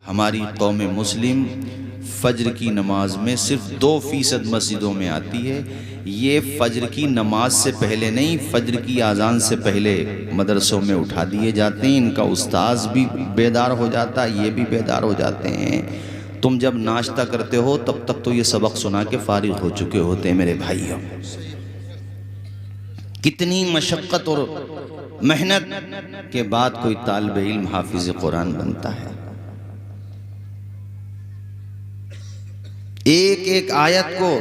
ہماری قوم مسلم فجر کی نماز میں صرف 2% مسجدوں میں آتی ہے۔ یہ فجر کی نماز سے پہلے نہیں، فجر کی اذان سے پہلے مدرسوں میں اٹھا دیے جاتے ہیں، ان کا استاذ بھی بیدار ہو جاتا ہے، یہ بھی بیدار ہو جاتے ہیں۔ تم جب ناشتہ کرتے ہو تب تک تو یہ سبق سنا کے فارغ ہو چکے ہوتے ہیں میرے بھائیوں۔ کتنی مشقت اور محنت کے بعد کوئی طالب علم حافظ قرآن بنتا ہے۔ ایک ایک آیت کو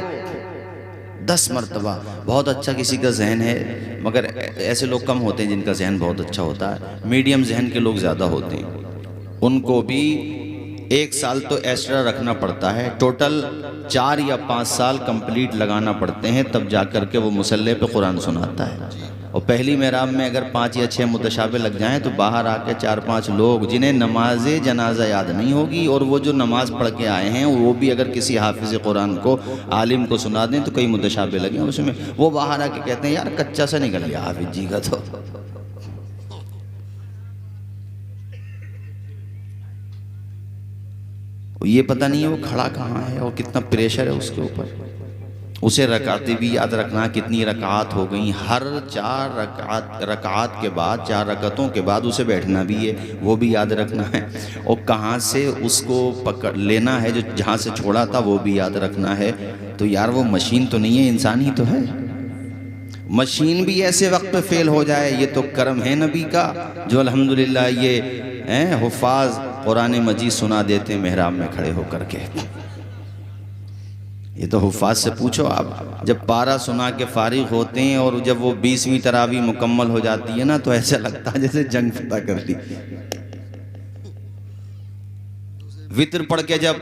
10 مرتبہ۔ بہت اچھا کسی کا ذہن ہے، مگر ایسے لوگ کم ہوتے ہیں جن کا ذہن بہت اچھا ہوتا ہے، میڈیم ذہن کے لوگ زیادہ ہوتے ہیں۔ ان کو بھی 1 سال تو ایکسٹرا رکھنا پڑتا ہے، ٹوٹل 4 یا 5 سال کمپلیٹ لگانا پڑتے ہیں، تب جا کر کے وہ مصلی پہ قرآن سناتا ہے۔ اور پہلی محراب میں اگر 5 یا 6 متشابہ لگ جائیں تو باہر آ کے 4-5 لوگ جنہیں نماز جنازہ یاد نہیں ہوگی، اور وہ جو نماز پڑھ کے آئے ہیں وہ بھی اگر کسی حافظ قرآن کو عالم کو سنا دیں تو کئی متشابہ لگیں اس میں، وہ باہر آ کے کہتے ہیں یار کچا سا نکل گیا حافظ جی کا۔ تو یہ پتہ نہیں ہے وہ کھڑا کہاں ہے اور کتنا پریشر ہے اس کے اوپر۔ اسے رکعتیں بھی یاد رکھنا، کتنی رکعات ہو گئیں، ہر 4 رکعات کے بعد 4 رکعتوں کے بعد اسے بیٹھنا بھی ہے، وہ بھی یاد رکھنا ہے، اور کہاں سے اس کو پکڑ لینا ہے، جو جہاں سے چھوڑا تھا وہ بھی یاد رکھنا ہے۔ تو یار وہ مشین تو نہیں ہے، انسان ہی تو ہے۔ مشین بھی ایسے وقت پہ فیل ہو جائے، یہ تو کرم ہے نبی کا جو الحمدللہ یہ حفاظ قرآن مجید سنا دیتے ہیں محراب میں کھڑے ہو کر کے۔ یہ تو حفاظ سے پوچھو آپ، جب پارہ سنا کے فارغ ہوتے ہیں اور جب وہ 20ویں تراویح مکمل ہو جاتی ہے نا تو ایسا لگتا ہے جیسے جنگ فتح کر لی۔ وطر پڑھ کے جب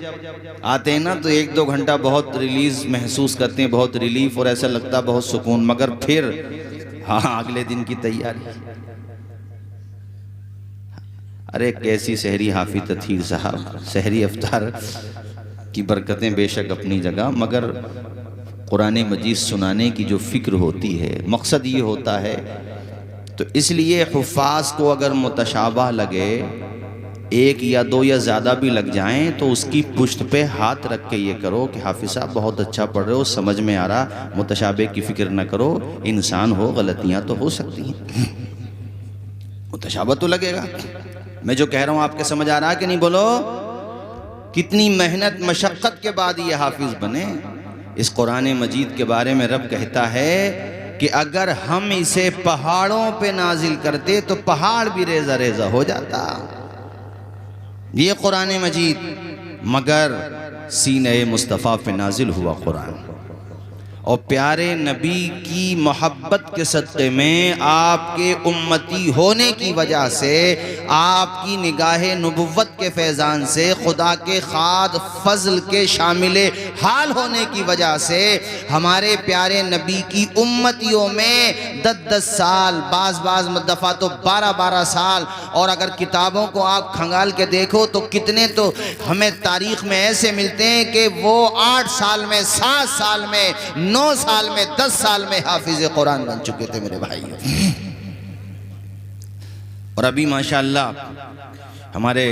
آتے ہیں نا تو 1-2 گھنٹہ بہت ریلیز محسوس کرتے ہیں، بہت ریلیف، اور ایسا لگتا ہے بہت سکون، مگر پھر اگلے دن کی تیاری۔ ارے کیسی سحری حافظ تطہیر صاحب، سحری افطار کی برکتیں بے شک اپنی جگہ، مگر قرآن مجید سنانے کی جو فکر ہوتی ہے، مقصد یہ ہوتا ہے۔ تو اس لیے حفاظ کو اگر متشابہ لگے، 1 یا 2 یا زیادہ بھی لگ جائیں، تو اس کی پشت پہ ہاتھ رکھ کے یہ کرو کہ حافظ صاحب بہت اچھا پڑھ رہے ہو، سمجھ میں آ رہا، متشابہ کی فکر نہ کرو، انسان ہو، غلطیاں تو ہو سکتی ہیں، متشابہ تو لگے گا۔ میں جو کہہ رہا ہوں آپ کے سمجھ آ رہا ہے کہ نہیں؟ بولو، کتنی محنت مشقت کے بعد یہ حافظ بنے۔ اس قرآن مجید کے بارے میں رب کہتا ہے کہ اگر ہم اسے پہاڑوں پہ نازل کرتے تو پہاڑ بھی ریزہ ریزہ ہو جاتا۔ یہ قرآن مجید مگر سینہ مصطفیٰ پہ نازل ہوا قرآن، اور پیارے نبی کی محبت کے صدقے میں، آپ کے امتی ہونے کی وجہ سے، آپ کی نگاہ نبوت کے فیضان سے، خدا کے خاد فضل کے شامل حال ہونے کی وجہ سے، ہمارے پیارے نبی کی امتیوں میں 10 سال، بعض دفعہ تو 12 سال، اور اگر کتابوں کو آپ کھنگال کے دیکھو تو کتنے تو ہمیں تاریخ میں ایسے ملتے ہیں کہ وہ 8 سال میں، 7 سال میں، 9 سال میں، 10 سال میں حافظ قرآن بن چکے تھے میرے بھائیوں۔ اور ابھی ماشاءاللہ ہمارے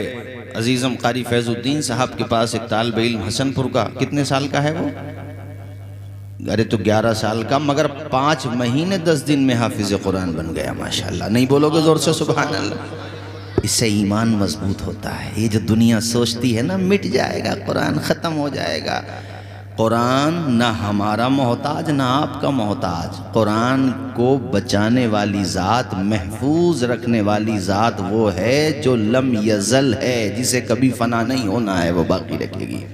عزیزم قاری فیض الدین صاحب کے پاس ایک طالب علم حسن پور کا، کتنے سال کا ہے وہ؟ ارے تو 11 سال کا، مگر 5 مہینے 10 دن میں حافظ قرآن بن گیا ماشاءاللہ۔ نہیں بولو گے زور سے سبحان اللہ؟ اس سے ایمان مضبوط ہوتا ہے۔ یہ جو دنیا سوچتی ہے نا مٹ جائے گا قرآن، ختم ہو جائے گا، قرآن نہ ہمارا محتاج نہ آپ کا محتاج۔ قرآن کو بچانے والی ذات، محفوظ رکھنے والی ذات وہ ہے جو لم یزل ہے، جسے کبھی فنا نہیں ہونا ہے، وہ باقی رکھے گی۔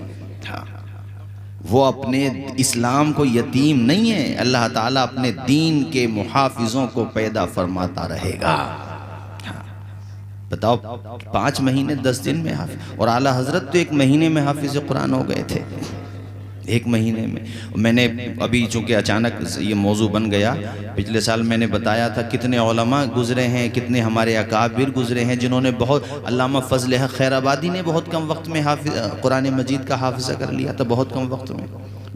وہ اپنے اسلام کو یتیم نہیں ہے، اللہ تعالیٰ اپنے دین کے محافظوں کو پیدا فرماتا رہے گا۔ بتاؤ 5 مہینے 10 دن میں حافظ، اور اعلیٰ حضرت تو 1 مہینے میں حافظ قرآن ہو گئے تھے، 1 مہینے میں۔ میں نے ابھی چونکہ اچانک یہ موضوع بن گیا، پچھلے سال میں نے بتایا تھا کتنے علماء گزرے ہیں، کتنے ہمارے اکابر گزرے ہیں جنہوں نے بہت، علامہ فضل حق خیر آبادی نے بہت کم وقت میں قرآن مجید کا حافظہ کر لیا تھا، بہت کم وقت میں۔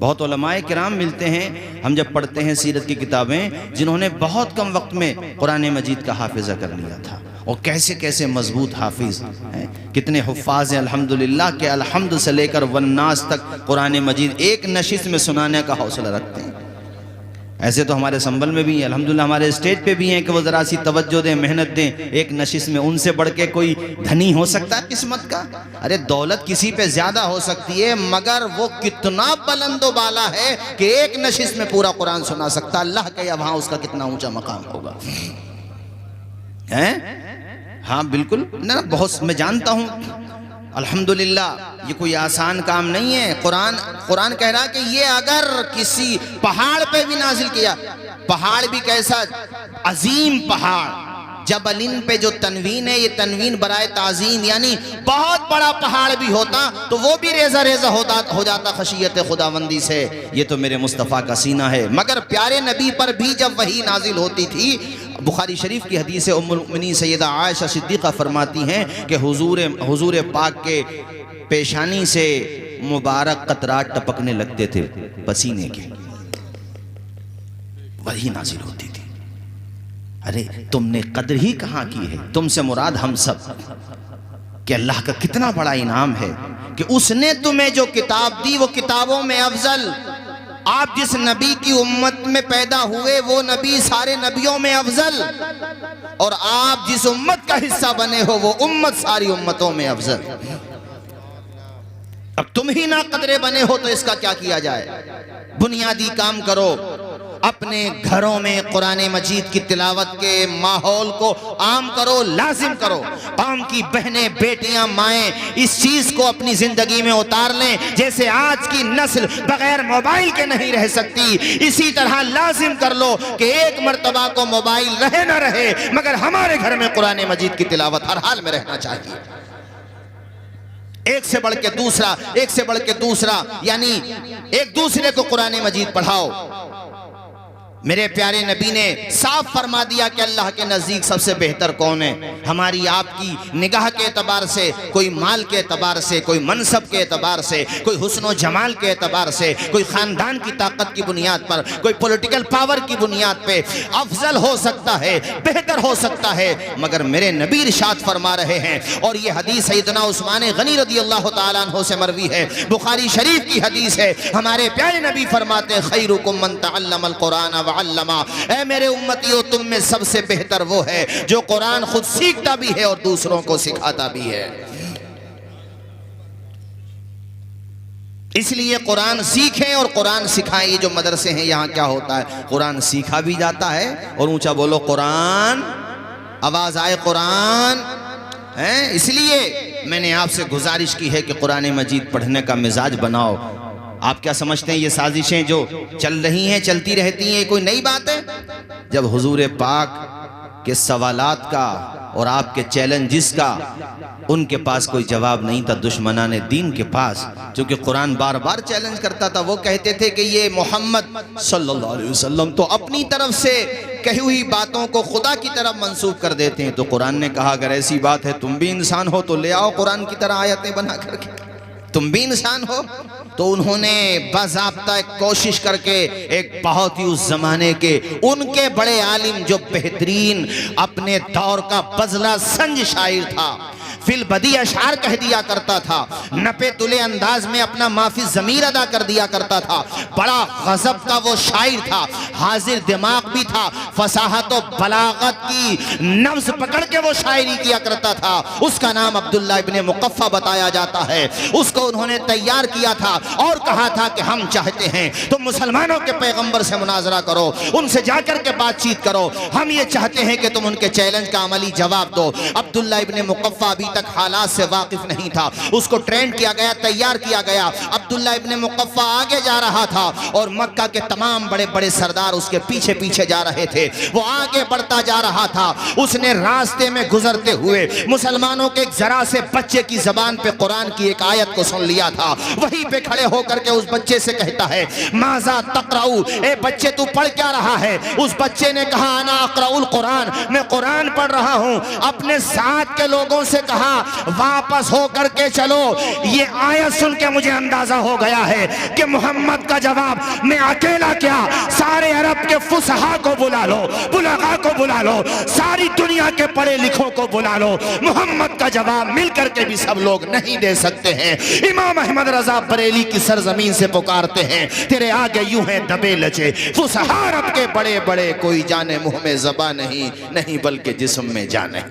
بہت علماء کرام ملتے ہیں ہم جب پڑھتے ہیں سیرت کی کتابیں، جنہوں نے بہت کم وقت میں قرآن مجید کا حافظہ کر لیا تھا۔ اور کیسے کیسے مضبوط حافظ ہیں، کتنے حفاظ ہیں الحمدللہ کہ الحمد سے لے کر والناس تک قرآن مجید ایک نشست میں سنانے کا حوصلہ رکھتے ہیں۔ ایسے تو ہمارے سنبل میں بھی ہیں، الحمدللہ ہمارے اسٹیج پہ بھی ہیں کہ وہ ذرا سی توجہ دیں، محنت دیں ایک نشست میں۔ ان سے بڑھ کے کوئی دھنی ہو سکتا ہے قسمت کا؟ ارے دولت کسی پہ زیادہ ہو سکتی ہے، مگر وہ کتنا بلند و بالا ہے کہ ایک نشست میں پورا قرآن سنا سکتا۔ اللہ کا یا وہاں اس کا کتنا اونچا مقام ہوگا، ہیں؟ ہاں بالکل، بہت میں جانتا ہوں الحمدللہ یہ کوئی آسان کام نہیں ہے۔ قرآن کہہ رہا کہ یہ اگر کسی پہاڑ پہ بھی نازل کیا، پہاڑ بھی کیسا عظیم پہاڑ، جبلن پہ جو تنوین ہے یہ تنوین برائے تعظیم، یعنی بہت بڑا پہاڑ بھی ہوتا تو وہ بھی ریزہ ریزہ ہو جاتا خشیت خداوندی سے۔ یہ تو میرے مصطفیٰ کا سینہ ہے۔ مگر پیارے نبی پر بھی جب وحی نازل ہوتی تھی، بخاری شریف کی حدیث ام المؤمنین سیدہ عائشہ صدیقہ فرماتی ہیں کہ حضور پاک کے پیشانی سے مبارک قطرات ٹپکنے لگتے تھے پسینے کے، وحی نازل ہوتی تھی۔ ارے تم نے قدر ہی کہاں کی ہے، تم سے مراد ہم سب، کہ اللہ کا کتنا بڑا انعام ہے کہ اس نے تمہیں جو کتاب دی وہ کتابوں میں افضل، آپ جس نبی کی امت میں پیدا ہوئے وہ نبی سارے نبیوں میں افضل، اور آپ جس امت کا حصہ بنے ہو وہ امت ساری امتوں میں افضل۔ اب تم ہی نہ قدرے بنے ہو تو اس کا کیا کیا جائے؟ بنیادی کام کرو، اپنے گھروں میں قرآن مجید کی تلاوت کے ماحول کو عام کرو، لازم کرو۔ قوم کی بہنیں، بیٹیاں، مائیں اس چیز کو اپنی زندگی میں اتار لیں، جیسے آج کی نسل بغیر موبائل کے نہیں رہ سکتی، اسی طرح لازم کر لو کہ ایک مرتبہ کو موبائل رہے نہ رہے مگر ہمارے گھر میں قرآن مجید کی تلاوت ہر حال میں رہنا چاہیے۔ ایک سے بڑھ کے دوسرا، ایک سے بڑھ کے دوسرا، یعنی ایک دوسرے کو قرآن مجید پڑھاؤ۔ میرے پیارے نبی نے صاف فرما دیا کہ اللہ کے نزدیک سب سے بہتر کون ہے۔ ہماری آپ کی نگاہ کے اعتبار سے، کوئی مال کے اعتبار سے، کوئی منصب کے اعتبار سے، کوئی حسن و جمال کے اعتبار سے، کوئی خاندان کی طاقت کی بنیاد پر، کوئی پولیٹیکل پاور کی بنیاد پہ افضل ہو سکتا ہے، بہتر ہو سکتا ہے، مگر میرے نبی ارشاد فرما رہے ہیں، اور یہ حدیث سیدنا عثمان غنی رضی اللہ تعالیٰ عنہ سے مروی ہے، بخاری شریف کی حدیث ہے۔ ہمارے پیارے نبی فرماتے ہیں خیرکم من تعلم القرآن وعلما، اے میرے امتیوں تم میں سب سے بہتر وہ ہے جو قرآن خود سیکھتا بھی ہے اور دوسروں کو سکھاتا بھی ہے۔ اس لیے قرآن سیکھیں اور قرآن سکھائیں۔ یہ جو مدرسے ہیں یہاں کیا ہوتا ہے، قرآن سیکھا بھی جاتا ہے، اور اونچا بولو قرآن، آواز آئے قرآن۔ اس لیے میں نے آپ سے گزارش کی ہے کہ قرآن مجید پڑھنے کا مزاج بناؤ۔ آپ کیا سمجھتے ہیں یہ سازشیں جو چل رہی ہیں، چلتی رہتی ہیں، کوئی نئی بات ہے؟ جب حضور پاک کے سوالات کا اور آپ کے چیلنجز کا ان کے پاس کوئی جواب نہیں تھا، دشمنان دین کے پاس، چونکہ قرآن بار بار چیلنج کرتا تھا، وہ کہتے تھے کہ یہ محمد صلی اللہ علیہ وسلم تو اپنی طرف سے کہی ہوئی باتوں کو خدا کی طرف منسوب کر دیتے ہیں۔ تو قرآن نے کہا اگر ایسی بات ہے تم بھی انسان ہو تو لے آؤ قرآن کی طرح آیتیں بنا کر کے، تم بھی انسان ہو۔ تو انہوں نے باضابطہ کوشش کر کے ایک بہت ہی اس زمانے کے ان کے بڑے عالم جو بہترین اپنے دور کا بزلہ سنج شاعر تھا، فی البدی اشعار کہہ دیا کرتا تھا، نپے تلے انداز میں اپنا معافی ضمیر ادا کر دیا کرتا تھا، بڑا غضب کا وہ شاعر تھا، حاضر دماغ بھی تھا، فصاحت و بلاغت کی نبض پکڑ کے وہ شاعری کیا کرتا تھا۔ اس کا نام عبداللہ ابن مقفع بتایا جاتا ہے۔ اس کو انہوں نے تیار کیا تھا اور کہا تھا کہ ہم چاہتے ہیں تم مسلمانوں کے پیغمبر سے مناظرہ کرو، ان سے جا کر کے بات چیت کرو، ہم یہ چاہتے ہیں کہ تم ان کے چیلنج کا عملی جواب دو۔ عبداللہ ابن مقفع ابھی تک حالات سے واقف نہیں تھا، اس کو ٹرینڈ کیا گیا، تیار کیا گیا۔ عبداللہ ابن مقفع آگے جا رہا تھا اور مکہ کے تمام بڑے بڑے سردار اس کے پیچھے پیچھے جا رہے تھے، وہ آگے بڑھتا جا رہا تھا۔ اس نے راستے میں گزرتے ہوئے مسلمانوں کے ایک ذرا سے بچے کی زبان پہ قرآن کی ایک آیت کو سن لیا تھا، وہیں پہ کھڑے ہو کر کے اس بچے سے کہتا ہے ماذا تقرؤ، اے بچے تو پڑھ کیا رہا ہے؟ اس بچے نے کہا انا اقرأ القرآن، میں قرآن پڑھ رہا ہوں۔ اپنے ساتھ کے لوگوں سے کہا واپس ہو کر کے چلو، یہ آیت سن کے مجھے اندازہ ہو گیا ہے کہ محمد کا جواب میں اکیلا کیا، سارے عرب کے فصحاء کو بلا لو، بلغاء کو بلا لو، ساری دنیا کے پڑھے لکھوں کو بلا لو، محمد کا جواب مل کر کے بھی سب لوگ نہیں دے سکتے ہیں۔ امام احمد رضا بریلی کی سرزمین سے پکارتے ہیں، تیرے آگے یوں ہیں دبے لچے فصحاء عرب کے بڑے بڑے، کوئی جانے منہ میں زباں نہیں بلکہ جسم میں جان ہے۔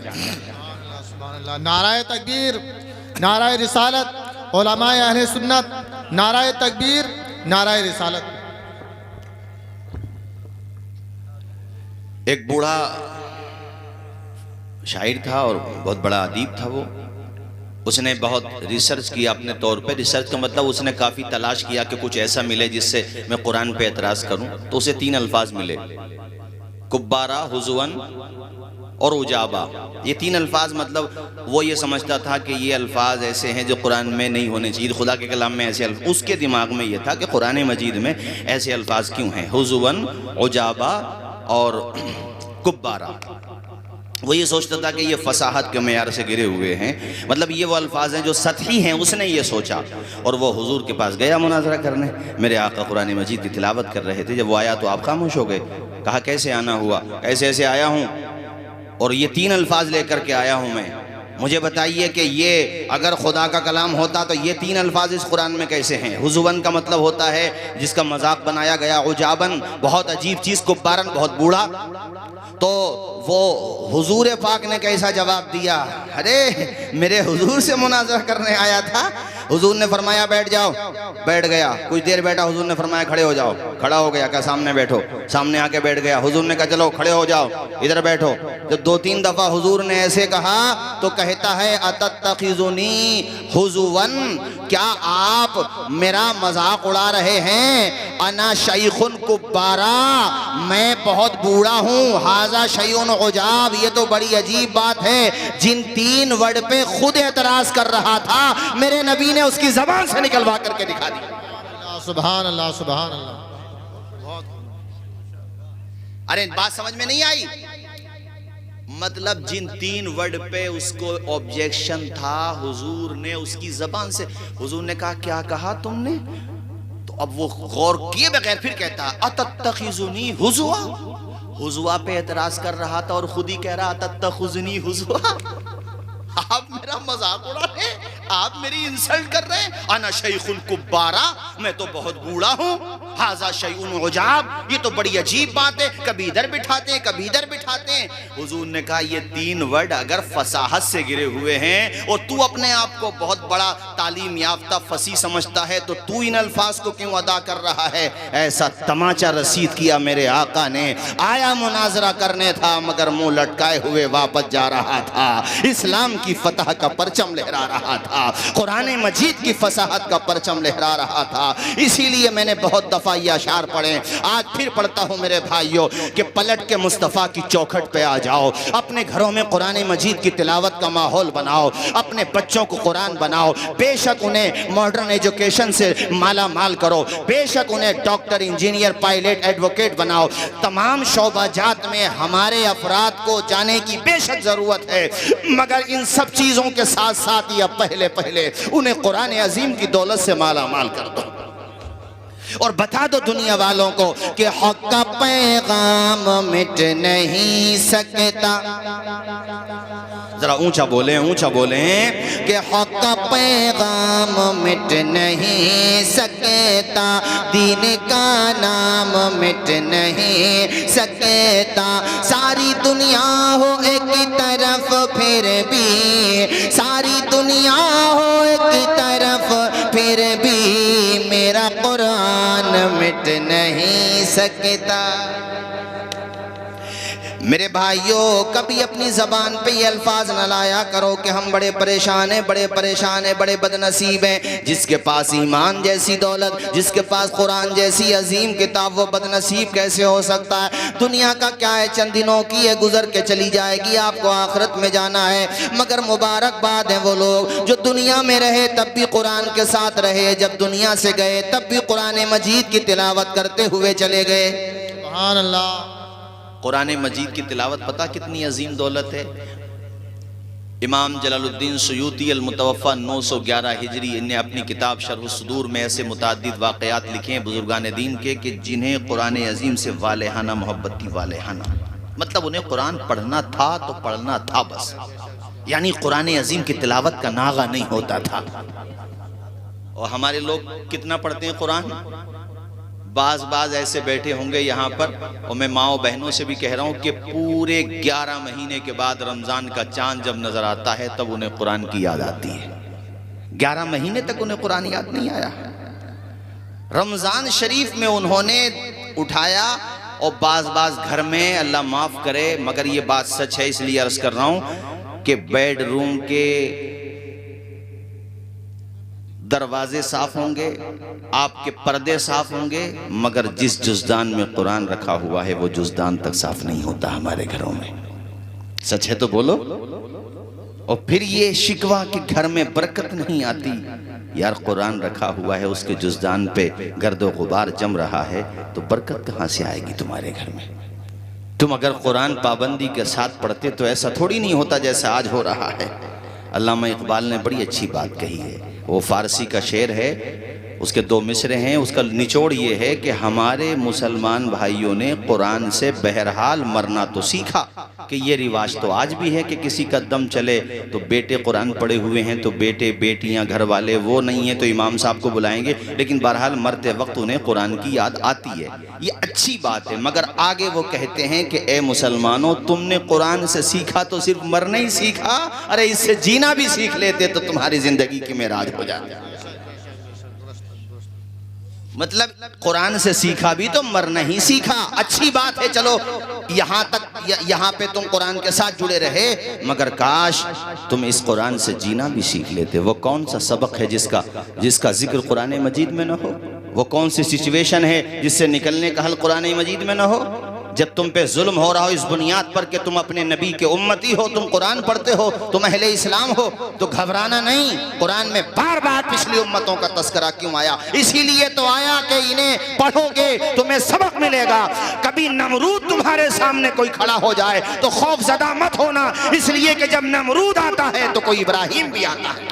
سبحان اللہ۔ نعرہ تکبیر، نعرہ رسالت، علماء اہل سنت، نعرہ تکبیر، نعرہ رسالت۔ ایک بوڑھا شاعر تھا اور بہت بڑا ادیب تھا وہ، اس نے بہت ریسرچ کیا اپنے طور پہ، ریسرچ کا مطلب اس نے کافی تلاش کیا کہ کچھ ایسا ملے جس سے میں قرآن پہ اعتراض کروں، تو اسے 3 الفاظ ملے، کبارہ، حضون اور اجابہ۔ یہ 3 الفاظ مطلب وہ یہ سمجھتا تھا کہ یہ الفاظ ایسے ہیں جو قرآن میں نہیں ہونے چاہیے، خدا کے کلام میں ایسے الفاظ، اس کے دماغ میں یہ تھا کہ قرآن مجید میں ایسے الفاظ کیوں ہیں، حضون، اجابہ اور کبارہ۔ وہ یہ سوچتا تھا کہ یہ فصاحت کے معیار سے گرے ہوئے ہیں، مطلب یہ وہ الفاظ ہیں جو سطحی ہیں، اس نے یہ سوچا، اور وہ حضور کے پاس گیا مناظرہ کرنے۔ میرے آقا قرآن مجید کی تلاوت کر رہے تھے، جب وہ آیا تو آپ خاموش ہو گئے، کہا کیسے آنا ہوا؟ ایسے ایسے آیا ہوں اور یہ 3 الفاظ لے کر کے آیا ہوں میں، مجھے بتائیے کہ یہ اگر خدا کا کلام ہوتا تو یہ 3 الفاظ اس قرآن میں کیسے ہیں؟ حضون کا مطلب ہوتا ہے جس کا مذاق بنایا گیا، عجابن بہت عجیب چیز، کبارن بہت بوڑھا۔ تو وہ حضور پاک نے کیسا جواب دیا؟ ارے میرے حضور سے مناظرہ کرنے آیا تھا، حضور نے فرمایا بیٹھ جاؤ، بیٹھ گیا، کچھ دیر بیٹھا، حضور نے فرمایا کھڑے ہو جاؤ، کھڑا ہو گیا، کہا سامنے بیٹھو، سامنے آ کے بیٹھ گیا، حضور نے کہا چلو کھڑے ہو جاؤ، ادھر بیٹھو۔ جب 2-3 دفعہ حضور نے ایسے کہا تو کہتا ہے اتتخذونی حضوا، کیا آپ میرا مذاق اڑا رہے ہیں؟ انا شیخ کبارا، میں بہت بوڑھا ہوں، ھذا شیء عجاب، یہ تو بڑی عجیب بات ہے۔ جن 3 ورڈ پہ خود اعتراض کر رہا تھا، میرے نبی نے اس کی زبان سے نکلوا کر کے دکھا دیا۔ سبحان اللہ، سبحان اللہ۔ ارے بات سمجھ میں نہیں آئی؟ مطلب جن 3 ورڈ پہ اس کو آبجیکشن تھا، حضور نے اس کی زبان سے، حضور نے کہا کیا کہا تم نے؟ تو اب وہ غور کیے بغیر پھر کہتا اتتخذونی حضوا، حضوا پہ اعتراض کر رہا تھا اور خود ہی کہہ رہا اتتخذنی حضوا، آپ میرا مذاق اڑا رہے ہیں، آپ میری انسلٹ کر رہے ہیں۔ انا شیخ کبارا، میں تو بہت بوڑھا ہوں، ھذا شیء عجاب، یہ تو بڑی عجیب بات ہے، کبھی ادھر بٹھاتے ہیں کبھی ادھر بٹھاتے ہیں۔ حضور نے کہا یہ 3 ورڈ اگر فصاحت سے گرے ہوئے ہیں اور تو اپنے آپ کو بہت بڑا تعلیم یافتہ فصیح سمجھتا ہے تو تو ان الفاظ کو کیوں ادا کر رہا ہے؟ ایسا تماچا رسید کیا میرے آقا نے، آیا مناظرہ کرنے تھا مگر منہ لٹکائے ہوئے واپس جا رہا تھا، اسلام کی فتح کا پرچم لہرا رہا تھا، قرآن مجید کی فصاحت کا پرچم لہرا رہا تھا۔ اسی لیے میں نے بہت دفعہ یہ اشعار پڑھے، آج پھر پڑھتا ہوں میرے بھائیوں، کہ پلٹ کے مصطفیٰ کی چوکھٹ پہ آ جاؤ، اپنے گھروں میں قرآن مجید کی تلاوت کا ماحول بناؤ، اپنے بچوں کو قرآن بناؤ، بے شک انہیں ماڈرن ایجوکیشن سے مالا مال کرو، بے شک انہیں ڈاکٹر، انجینئر، پائلٹ، ایڈوکیٹ بناؤ۔ تمام شعبہ جات میں ہمارے افراد کو جانے کی بے شک ضرورت ہے، مگر ان سب چیزوں کے ساتھ ساتھ یا پہلے انہیں قرآن عظیم کی دولت سے مالا مال کر دو، اور بتا دو دنیا والوں کو کہ حق کا پیغام مٹ نہیں سکتا، ذرا اونچا بولیں کہ حق کا پیغام مٹ نہیں سکتا، دین کا نام مٹ نہیں سکتا، ساری دنیا ہو ایک طرف پھر بھی، ساری دنیا ہو ایک طرف پھر بھی میرا قرآن مٹ نہیں سکتا۔ میرے بھائیوں، کبھی اپنی زبان پہ یہ الفاظ نہ لایا کرو کہ ہم بڑے پریشان ہیں، بڑے بد نصیب ہیں۔ جس کے پاس ایمان جیسی دولت، جس کے پاس قرآن جیسی عظیم کتاب، وہ بد نصیب کیسے ہو سکتا ہے؟ دنیا کا کیا ہے، چند دنوں کی ہے، گزر کے چلی جائے گی، آپ کو آخرت میں جانا ہے۔ مگر مبارک باد ہیں وہ لوگ جو دنیا میں رہے تب بھی قرآن کے ساتھ رہے، جب دنیا سے گئے تب بھی قرآن مجید کی تلاوت کرتے ہوئے چلے گئے۔ سبحان اللہ۔ قرآن مجید کی تلاوت پتہ کتنی عظیم دولت ہے؟ امام جلال الدین سیوطی المتوفہ 911 ہجری، انہیں اپنی کتاب شرح الصدور میں ایسے متعدد واقعات لکھے ہیں بزرگان دین کے کہ جنہیں قرآن عظیم سے والہانہ محبت تھی، والہانہ مطلب انہیں قرآن پڑھنا تھا تو پڑھنا تھا بس، یعنی قرآن عظیم کی تلاوت کا ناغہ نہیں ہوتا تھا۔ اور ہمارے لوگ کتنا پڑھتے ہیں قرآن؟ بعض ایسے بیٹھے ہوں گے یہاں پر، اور میں ماں و بہنوں سے بھی کہہ رہا ہوں کہ پورے 11 مہینے کے بعد رمضان کا چاند جب نظر آتا ہے تب انہیں قرآن کی یاد آتی ہے۔ 11 مہینے تک انہیں قرآن یاد نہیں آیا۔ رمضان شریف میں انہوں نے اٹھایا، اور بعض گھر میں اللہ معاف کرے مگر یہ بات سچ ہے اس لیے عرض کر رہا ہوں کہ بیڈ روم کے دروازے صاف ہوں گے، آپ کے پردے صاف ہوں گے، مگر جس جزدان میں قرآن رکھا ہوا ہے وہ جزدان تک صاف نہیں ہوتا ہمارے گھروں میں۔ سچ ہے تو بولو۔ اور پھر یہ شکوہ کہ گھر میں برکت نہیں آتی، یار قرآن رکھا ہوا ہے، اس کے جزدان پہ گرد و غبار جم رہا ہے تو برکت کہاں سے آئے گی تمہارے گھر میں؟ تم اگر قرآن پابندی کے ساتھ پڑھتے تو ایسا تھوڑی نہیں ہوتا جیسا آج ہو رہا ہے۔ علامہ اقبال نے بڑی اچھی بات کہی ہے، وہ فارسی کا شعر ہے، اس کے 2 مصرے ہیں، اس کا نچوڑ یہ ہے کہ ہمارے مسلمان بھائیوں نے قرآن سے بہرحال مرنا تو سیکھا، کہ یہ رواج تو آج بھی ہے کہ کسی کا دم چلے تو بیٹے قرآن پڑھے ہوئے ہیں تو بیٹے بیٹیاں گھر والے وہ نہیں ہیں تو امام صاحب کو بلائیں گے، لیکن بہرحال مرتے وقت انہیں قرآن کی یاد آتی ہے، یہ اچھی بات ہے۔ مگر آگے وہ کہتے ہیں کہ اے مسلمانوں، تم نے قرآن سے سیکھا تو صرف مرنا ہی سیکھا، ارے اس سے جینا بھی سیکھ لیتے تو تمہاری زندگی کی معراج ہو جاتی۔ مطلب قرآن سے سیکھا بھی تو مرنا ہی سیکھا، اچھی بات ہے، چلو یہاں پہ تم قرآن کے ساتھ جڑے رہے، مگر کاش تم اس قرآن سے جینا بھی سیکھ لیتے۔ وہ کون سا سبق ہے جس کا ذکر قرآن مجید میں نہ ہو؟ وہ کون سی سچویشن ہے جس سے نکلنے کا حل قرآن مجید میں نہ ہو؟ جب تم پہ ظلم ہو رہا ہو اس بنیاد پر کہ تم اپنے نبی کے امتی ہو، تم قرآن پڑھتے ہو، تم اہل اسلام ہو، تو گھبرانا نہیں۔ قرآن میں بار بار پچھلی امتوں کا تذکرہ کیوں آیا؟ اسی لیے تو آیا کہ انہیں پڑھو گے تمہیں سبق ملے گا۔ کبھی نمرود تمہارے سامنے کوئی کھڑا ہو جائے تو خوف زدہ مت ہونا، اس لیے کہ جب نمرود آتا ہے تو کوئی ابراہیم بھی آتا ہے۔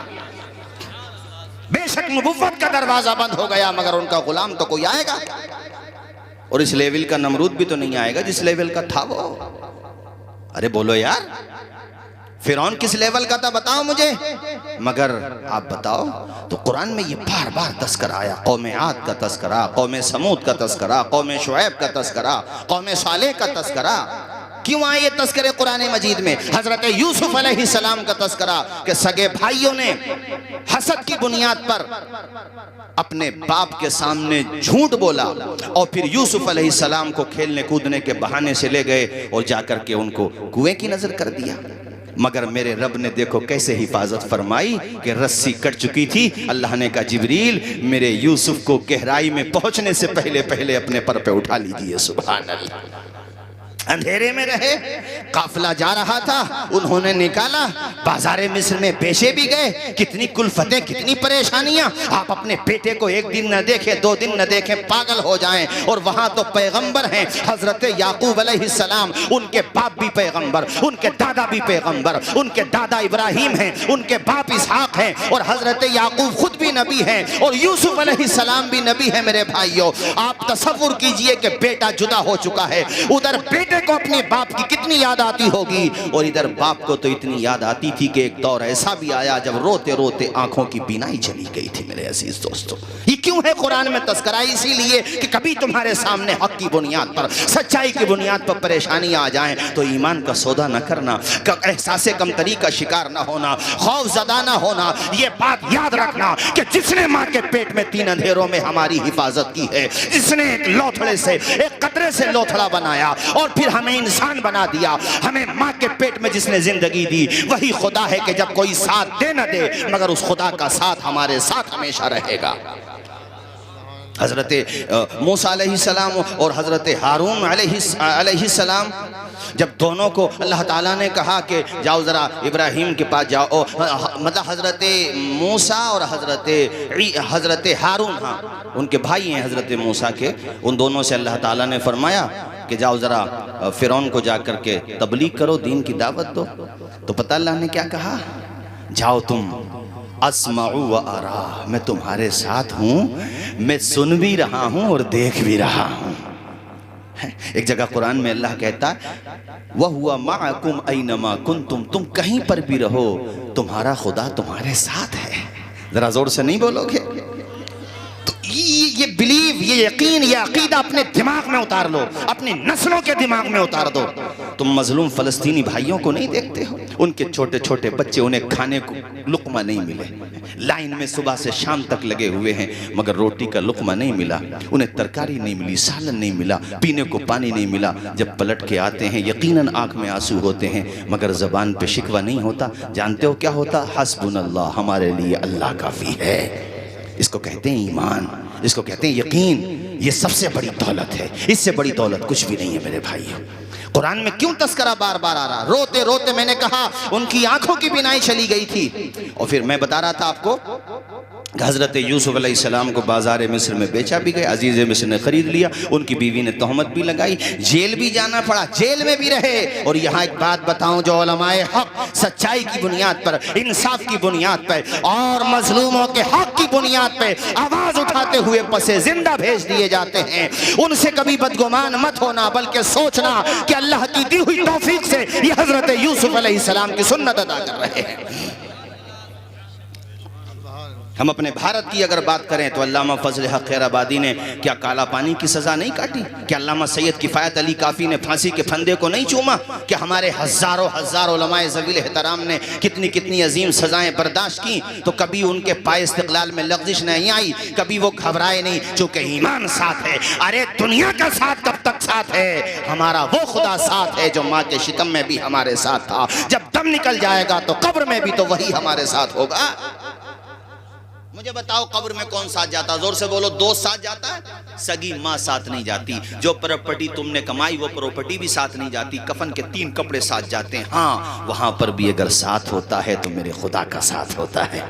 بے شک نبوت کا دروازہ بند ہو گیا مگر ان کا غلام تو کوئی آئے گا، اور اس لیول کا نمرود بھی تو نہیں آئے گا جس لیول کا تھا وہ۔ ارے بولو یار، فرعون کس لیول کا تھا بتاؤ مجھے؟ مگر آپ بتاؤ تو قرآن میں یہ بار بار تذکرہ آیا، قوم عاد کا تذکرہ، قوم سمود کا تذکرہ، قوم شعیب کا تذکرہ، قوم صالح کا تذکرہ۔ کیوں آئے یہ تذکرے قرآن مجید میں؟ حضرت یوسف علیہ السلام کا تذکرہ کہ سگے بھائیوں نے حسد کی بنیاد پر اپنے باپ کے سامنے جھوٹ بولا، اور پھر یوسف علیہ السلام کو کھیلنے کودنے کے بہانے سے لے گئے اور جا کر کے ان کو کنویں کی نظر کر دیا۔ مگر میرے رب نے دیکھو کیسے حفاظت فرمائی کہ رسی کٹ چکی تھی، اللہ نے کہا جبریل میرے یوسف کو گہرائی میں پہنچنے سے پہلے اپنے پر پہ اٹھا لیجئے۔ سبحان اللہ۔ اندھیرے میں رہے، قافلہ جا رہا تھا، انہوں نے نکالا، بازار مصر میں پیشے بھی گئے، کتنی کلفتیں کتنی پریشانیاں۔ آپ اپنے بیٹے کو 1 دن نہ دیکھیں 2 دن نہ دیکھیں پاگل ہو جائیں، اور وہاں تو پیغمبر ہیں حضرت یعقوب علیہ السلام، ان کے باپ بھی پیغمبر، ان کے دادا بھی پیغمبر، ان کے دادا ابراہیم ہیں، ان کے باپ اسحاق ہیں، اور حضرت یعقوب خود بھی نبی ہیں، اور یوسف علیہ السلام بھی نبی ہیں۔ میرے بھائیوں آپ تصور کیجئے کہ بیٹا جدا ہو چکا ہے، ادھر بیٹے کو اپنے باپ کی کتنی یاد آتی ہوگی، اور ادھر باپ کو تو اتنی یاد آتی تھی کہ ایک دور ایسا بھی آیا جب روتے روتے آنکھوں کی بینائی چلی گئی تھی۔ میرے عزیز دوستو یہ کیوں ہے قرآن میں تذکرہ؟ اسی لیے کہ کبھی تمہارے سامنے حق کی بنیاد پر سچائی کی بنیاد پر پریشانی آ جائیں تو ایمان کا سودا نہ کرنا، احساس کمتری کا شکار نہ ہونا، خوف زدہ نہ ہونا۔ یہ بات یاد رکھنا کہ جس نے ماں کے پیٹ میں 3 اندھیروں میں ہماری حفاظت کی ہے، جس نے ایک لوتھڑے سے ایک قطرے سے لوتھڑا بنایا اور پھر ہمیں انسان بنا دیا، ہمیں ماں کے پیٹ میں جس نے زندگی دی وہی خدا ہے کہ جب کوئی ساتھ دے نہ دے مگر اس خدا کا ساتھ ہمارے ساتھ ہمیشہ رہے گا۔ حضرت موسیٰ علیہ السلام اور حضرت ہارون علیہ السلام جب دونوں کو اللہ تعالیٰ نے کہا کہ جاؤ ذرا ابراہیم کے پاس جاؤ، مطلب حضرت موسیٰ اور حضرت ہارون، ہاں ان کے بھائی ہیں حضرت موسیٰ کے، ان دونوں سے اللہ تعالیٰ نے فرمایا کہ جاؤ ذرا فرعون کو جا کر کے تبلیغ کرو، دین کی دعوت دو، تو پتہ اللہ نے کیا کہا؟ جاؤ تم، اسمع و ارا، میں تمہارے ساتھ ہوں، میں سن بھی رہا ہوں اور دیکھ بھی رہا ہوں۔ ایک جگہ قرآن میں اللہ کہتا ہے وَهُوَ مَعَكُمْ أَيْنَمَا كُنْتُمْ، تم کہیں پر بھی رہو تمہارا خدا تمہارے ساتھ ہے۔ ذرا زور سے نہیں بولو گے؟ تو یہ بلیو، یہ یقین، یہ عقیدہ اپنے دماغ میں اتار لو، اپنی نسلوں کے دماغ میں اتار دو۔ تم مظلوم فلسطینی بھائیوں کو نہیں دیکھتے ہو؟ ان کے چھوٹے چھوٹے بچے، انہیں کھانے کو لقمہ نہیں ملے، لائن میں صبح سے شام تک لگے ہوئے ہیں مگر روٹی کا لقمہ نہیں ملا، انہیں ترکاری نہیں ملی، سالن نہیں ملا، پینے کو پانی نہیں ملا۔ جب پلٹ کے آتے ہیں یقیناً آنکھ میں آنسو ہوتے ہیں مگر زبان پہ شکوہ نہیں ہوتا۔ جانتے ہو کیا ہوتا؟ حسبنا اللہ، ہمارے لیے اللہ کافی ہے۔ اس کو کہتے ہیں ایمان، اس کو کہتے ہیں یقین۔ یہ سب سے بڑی دولت ہے، اس سے بڑی دولت کچھ بھی نہیں ہے میرے بھائیوں۔ قرآن میں کیوں تذکرہ بار بار آ رہا؟ روتے روتے میں نے کہا ان کی آنکھوں کی بینائی چلی گئی تھی۔ اور پھر میں بتا رہا تھا آپ کو حضرت یوسف علیہ السلام کو بازار مصر میں بیچا بھی گئے، عزیز مصر نے خرید لیا، ان کی بیوی نے تہمت بھی لگائی، جیل بھی جانا پڑا، جیل میں بھی رہے۔ اور یہاں ایک بات بتاؤں، جو علماء حق سچائی کی بنیاد پر، انصاف کی بنیاد پر اور مظلوموں کے حق کی بنیاد پر آواز اٹھاتے ہوئے پسے زندہ بھیج دیے جاتے ہیں، ان سے کبھی بدگمان مت ہونا بلکہ سوچنا کہ اللہ کی دی ہوئی توفیق سے یہ حضرت یوسف علیہ السلام کی سنت ادا کر رہے ہیں۔ ہم اپنے بھارت کی اگر بات کریں تو علامہ فضل حق خیر آبادی نے کیا کالا پانی کی سزا نہیں کاٹی؟ کیا علامہ سید کفایت علی کافی نے پھانسی کے پھندے کو نہیں چوما؟ کیا ہمارے ہزاروں علماء ذویل احترام نے کتنی عظیم سزائیں برداشت کی تو کبھی ان کے پائے استقلال میں لغزش نہیں آئی، کبھی وہ گھبرائے نہیں، چونکہ ایمان ساتھ ہے۔ ارے دنیا کا ساتھ کب تک ساتھ ہے؟ ہمارا وہ خدا ساتھ ہے جو ماں کے شکم میں بھی ہمارے ساتھ تھا، جب دم نکل جائے گا تو قبر میں بھی تو وہی ہمارے ساتھ ہوگا۔ مجھے بتاؤ قبر میں کون ساتھ جاتا؟ زور سے بولو، دوست ساتھ جاتا ہے؟ سگی ماں ساتھ نہیں جاتی، جو پراپرٹی تم نے کمائی وہ پراپرٹی بھی ساتھ نہیں جاتی، کفن کے 3 کپڑے ساتھ جاتے ہیں۔ ہاں وہاں پر بھی اگر ساتھ ہوتا ہے تو میرے خدا کا ساتھ ہوتا ہے،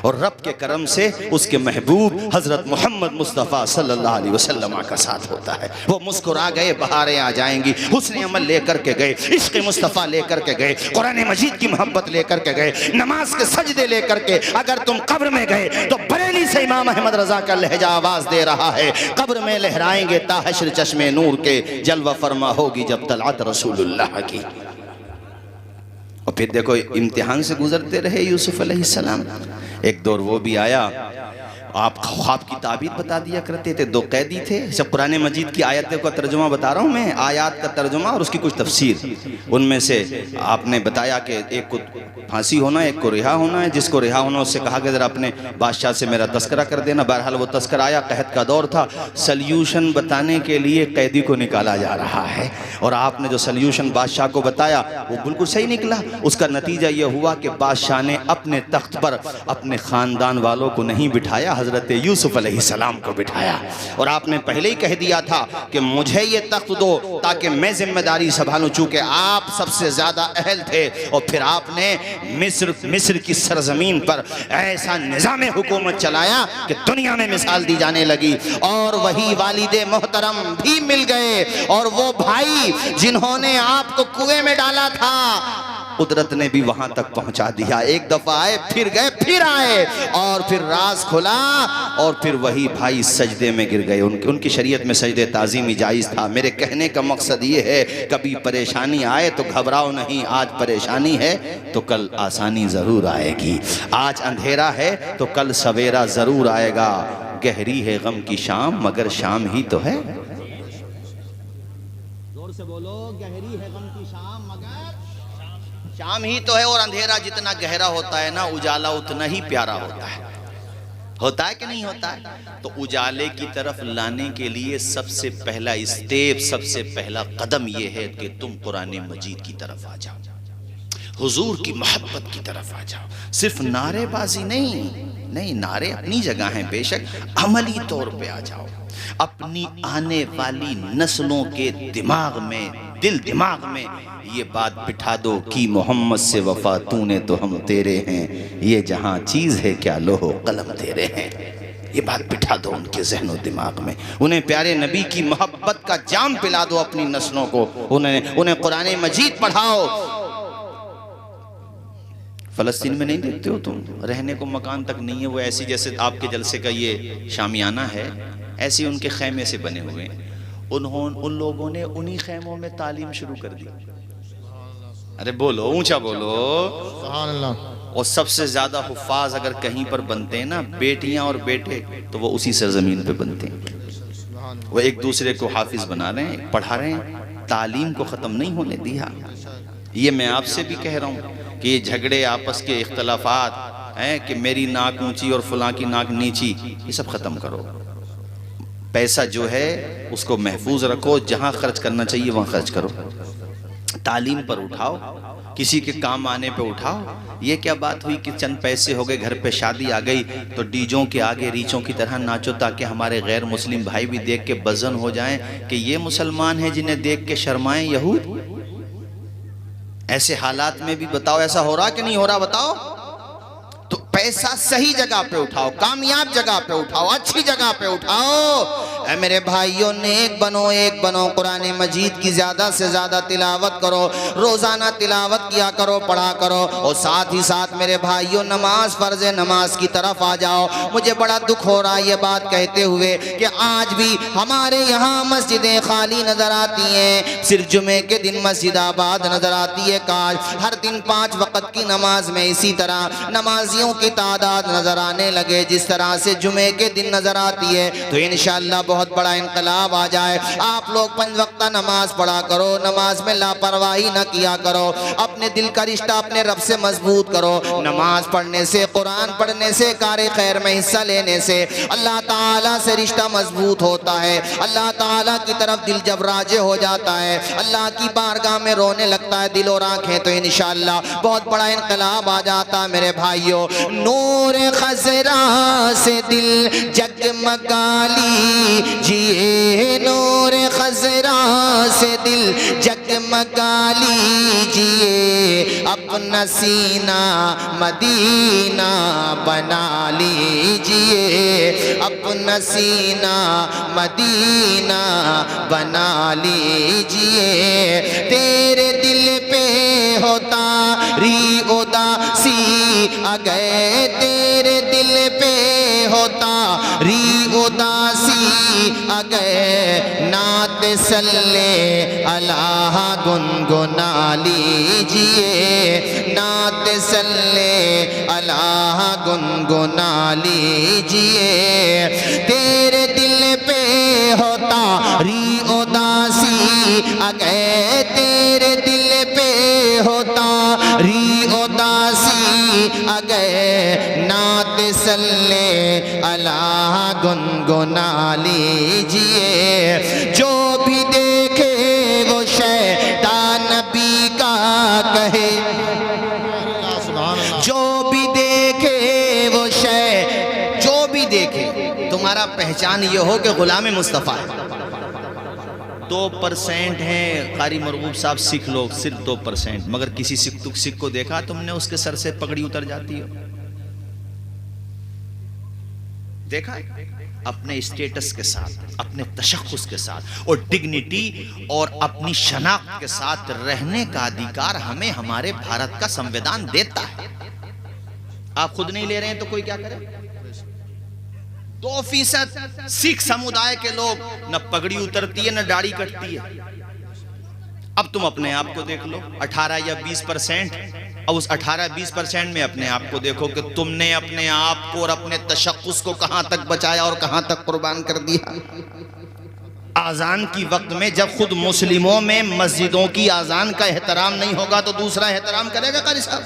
اور رب کے کرم سے اس کے محبوب حضرت محمد مصطفیٰ صلی اللہ علیہ وسلم کا ساتھ ہوتا ہے۔ وہ مسکرا گئے، بہاریں آ جائیں گی، حسن عمل لے کر کے گئے، عشق مصطفیٰ لے کر کے گئے، قرآن مجید کی محبت لے کر کے گئے، نماز کے سجدے لے کر کے۔ اگر تم قبر میں گئے تو بریلی سے امام احمد رضا کا لہجہ آواز دے رہا ہے، قبر میں لہرائیں گے تا حشر چشمے نور کے، جلوہ فرما ہوگی جب طلعت رسول اللہ کی۔ اور پھر دیکھو امتحان سے گزرتے رہے یوسف علیہ السلام۔ ایک دور وہ بھی آیا، آپ خواب کی تعبیر بتا دیا کرتے تھے، 2 قیدی تھے۔ جب قرآن مجید کی آیتوں کا ترجمہ بتا رہا ہوں میں، آیات کا ترجمہ اور اس کی کچھ تفسیر، ان میں سے آپ نے بتایا کہ ایک کو پھانسی ہونا، ایک کو رہا ہونا ہے۔ جس کو رہا ہونا اس سے کہا کہ ذرا اپنے بادشاہ سے میرا تذکرہ کر دینا۔ بہرحال وہ تذکرہ آیا، قحط کا دور تھا، سلیوشن بتانے کے لیے قیدی کو نکالا جا رہا ہے، اور آپ نے جو سلیوشن بادشاہ کو بتایا وہ بالکل صحیح نکلا۔ اس کا نتیجہ یہ ہوا کہ بادشاہ نے اپنے تخت پر اپنے خاندان والوں کو نہیں بٹھایا، حضرت یوسف علیہ السلام کو بٹھایا۔ اور آپ نے پہلے ہی کہہ دیا تھا کہ مجھے یہ تخت دو تاکہ میں ذمہ داری سنبھالوں، چونکہ آپ سب سے زیادہ اہل تھے۔ اور پھر آپ نے مصر کی سرزمین پر ایسا نظام حکومت چلایا کہ دنیا میں مثال دی جانے لگی، اور وہی والد محترم بھی مل گئے، اور وہ بھائی جنہوں نے آپ کو کنویں میں ڈالا تھا قدرت نے بھی وہاں تک پہنچا دیا۔ ایک دفعہ آئے، پھر گئے، پھر آئے، اور پھر راز کھلا، اور پھر وہی بھائی سجدے میں گر گئے۔ ان کی شریعت میں سجدے تعظیمی جائز تھا۔ میرے کہنے کا مقصد یہ ہے، کبھی پریشانی آئے تو گھبراؤ نہیں، آج پریشانی ہے تو کل آسانی ضرور آئے گی، آج اندھیرا ہے تو کل سویرا ضرور آئے گا۔ گہری ہے غم کی شام مگر شام ہی تو ہے۔ زور سے بولو، گہری ہے غم کی شام مگر شام ہی تو ہے۔ اور اندھیرا جتنا گہرا ہوتا ہے نا، اجالا اتنا ہی پیارا ہوتا ہے۔ ہوتا ہے کہ نہیں ہوتا ہے؟ تو اجالے کی طرف لانے کے لیے سب سے پہلا اسٹیپ، سب سے پہلا قدم یہ ہے کہ تم قرآن مجید کی طرف آ جاؤ، حضور کی محبت کی طرف آ جاؤ۔ صرف نعرے بازی نہیں، نعرے اپنی جگہ ہیں بے شک، عملی طور پہ آ جاؤ۔ اپنی آنے والی نسلوں کے دماغ میں، دماغ میں یہ بات بٹھا دو کہ محمد سے وفا تو نے تو ہم تیرے ہیں، یہ جہاں چیز ہے کیا لوح و قلم تیرے ہیں۔ یہ بات بٹھا دو ان کے ذہن و دماغ میں. انہیں پیارے نبی کی محبت کا جام پلا دو اپنی نسلوں کو. انہیں قرآن مجید پڑھاؤ. فلسطین میں نہیں دیکھتے ہو تم رہنے کو مکان تک نہیں ہے, وہ ایسی جیسے آپ کے جلسے کا یہ شامیانہ ہے, ایسے ان کے خیمے سے بنے ہوئے ہیں. ان لوگوں نے انہی خیموں میں تعلیم شروع کر دی. ارے بولو, اونچا بولو. سبحان اللہ. اور سب سے زیادہ حفاظ اگر کہیں پر بنتے ہیں نا بیٹیاں اور بیٹے, تو وہ اسی سرزمین پہ بنتے ہیں. وہ ایک دوسرے کو حافظ بنا رہے ہیں, پڑھا رہے ہیں, تعلیم کو ختم نہیں ہونے دیا. یہ میں آپ سے بھی کہہ رہا ہوں کہ یہ جھگڑے, آپس کے اختلافات ہیں کہ میری ناک اونچی اور فلاں کی ناک نیچی, یہ سب ختم کرو. پیسہ جو ہے اس کو محفوظ رکھو, جہاں خرچ کرنا چاہیے وہاں خرچ کرو. تعلیم پر اٹھاؤ, کسی کے کام آنے پہ اٹھاؤ. یہ کیا بات ہوئی کہ چند پیسے ہو گئے, گھر پہ شادی آ گئی تو ڈیجوں کے آگے ریچوں کی طرح ناچو تاکہ ہمارے غیر مسلم بھائی بھی دیکھ کے بزن ہو جائیں کہ یہ مسلمان ہیں جنہیں دیکھ کے شرمائیں یہود. ایسے حالات میں بھی بتاؤ ایسا ہو رہا کہ نہیں ہو رہا بتاؤ. تو پیسہ صحیح جگہ پہ اٹھاؤ, کامیاب جگہ پہ اٹھاؤ, اچھی جگہ پہ اٹھاؤ. اے میرے بھائیوں, نیک بنو, ایک بنو. قرآن مجید کی زیادہ سے زیادہ تلاوت کرو, روزانہ تلاوت کیا کرو, پڑھا کرو. اور ساتھ ہی ساتھ میرے بھائیوں نماز فرض ہے, نماز کی طرف آ جاؤ. مجھے بڑا دکھ ہو رہا ہے یہ بات کہتے ہوئے کہ آج بھی ہمارے یہاں مسجدیں خالی نظر آتی ہیں, صرف جمعے کے دن مسجد آباد نظر آتی ہے. کاش ہر دن 5 وقت کی نماز میں اسی طرح نمازیوں کی تعداد نظر آنے لگے جس طرح سے جمعے کے دن نظر آتی ہے, تو انشاءاللہ بہت بڑا انقلاب آ جائے. آپ لوگ 5 وقتہ نماز پڑھا کرو, نماز میں لاپرواہی نہ کیا کرو. اپنے دل کا رشتہ اپنے رب سے مضبوط کرو. نماز پڑھنے سے, قرآن پڑھنے سے, کار خیر میں حصہ لینے سے اللہ تعالیٰ سے رشتہ مضبوط ہوتا ہے. اللہ تعالیٰ کی طرف دل جب راجع ہو جاتا ہے, اللہ کی بارگاہ میں رونے لگتا ہے دل اور آنکھیں, تو انشاءاللہ بہت بڑا انقلاب آ جاتا ہے. میرے بھائیوں, نور خضرا سے دل جگمگا لیجئے, نور خضرا سے دل جگمگا لیجئے, اپنا سینہ مدینہ بنا لیجئے, اپنا سینہ مدینہ بنا لیجئے. تیرے دل پہ ہوتا ری اداسی اگئے, تیرے دل پہ ہوتا ری اداسی اگئے, نعت صلی اللہ گنگنا لیجئے, نعت صلی اللہ گنگنا لیجئے. تیرے دل پہ ہوتا ری اداسی اگئے, تیرے دل پہ ہوتا ری اداسی اگئے, نعت صلی اللہ گنگنا لیجئے. جو بھی دیکھے وہ شیطان نبی کا کہے, جو بھی دیکھے وہ جو بھی دیکھے, تمہارا پہچان یہ ہو کہ غلام مصطفیٰ ہے. 2% ہیں قاری مرغوب صاحب سکھ لوگ, صرف 2%, مگر کسی سکھ کو دیکھا تم نے اس کے سر سے پگڑی اتر جاتی ہو؟ دیکھا اپنے اسٹیٹس کے ساتھ, اپنے تشخص کے ساتھ اور ڈگنیٹی اور اپنی شناخت کے ساتھ رہنے کا ادھیکار ہمیں ہمارے بھارت کا سنویدھان دیتا ہے. آپ خود نہیں لے رہے ہیں تو کوئی کیا کرے؟ 2% سکھ سمودائے کے لوگ, نہ پگڑی اترتی ہے نہ داڑھی کٹتی ہے. اب تم اپنے آپ کو دیکھ لو, 18 یا 20%, اور اس 18-20% میں اپنے آپ کو دیکھو کہ تم نے اپنے آپ کو اور اپنے تشخص کو کہاں تک بچایا اور کہاں تک قربان کر دیا. آذان کی وقت میں جب خود مسلموں میں مسجدوں کی آذان کا احترام نہیں ہوگا تو دوسرا احترام کرے گا قاری صاحب؟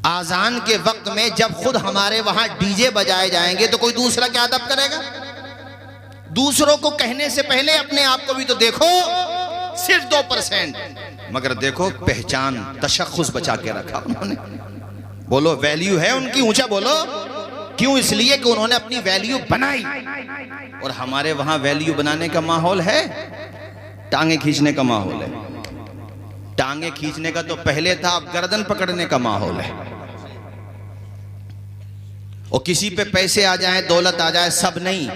آذان کے وقت میں جب خود ہمارے وہاں ڈی جے بجائے جائیں گے تو کوئی دوسرا کیا ادب کرے گا؟ دوسروں کو کہنے سے پہلے اپنے آپ کو بھی تو دیکھو. صرف 2%, مگر دیکھو پہچان, تشخص بچا کے رکھا انہوں نے. بولو ویلیو ہے ان کی, اونچا بولو. کیوں؟ اس لیے کہ انہوں نے اپنی ویلیو بنائی. اور ہمارے وہاں ویلیو بنانے کا ماحول ہے, ٹانگیں کھینچنے کا ماحول ہے. ٹانگیں کھینچنے کا تو پہلے تھا, اب گردن پکڑنے کا ماحول ہے. اور کسی پہ پیسے آ جائیں، دولت آ جائے، سب نہیں،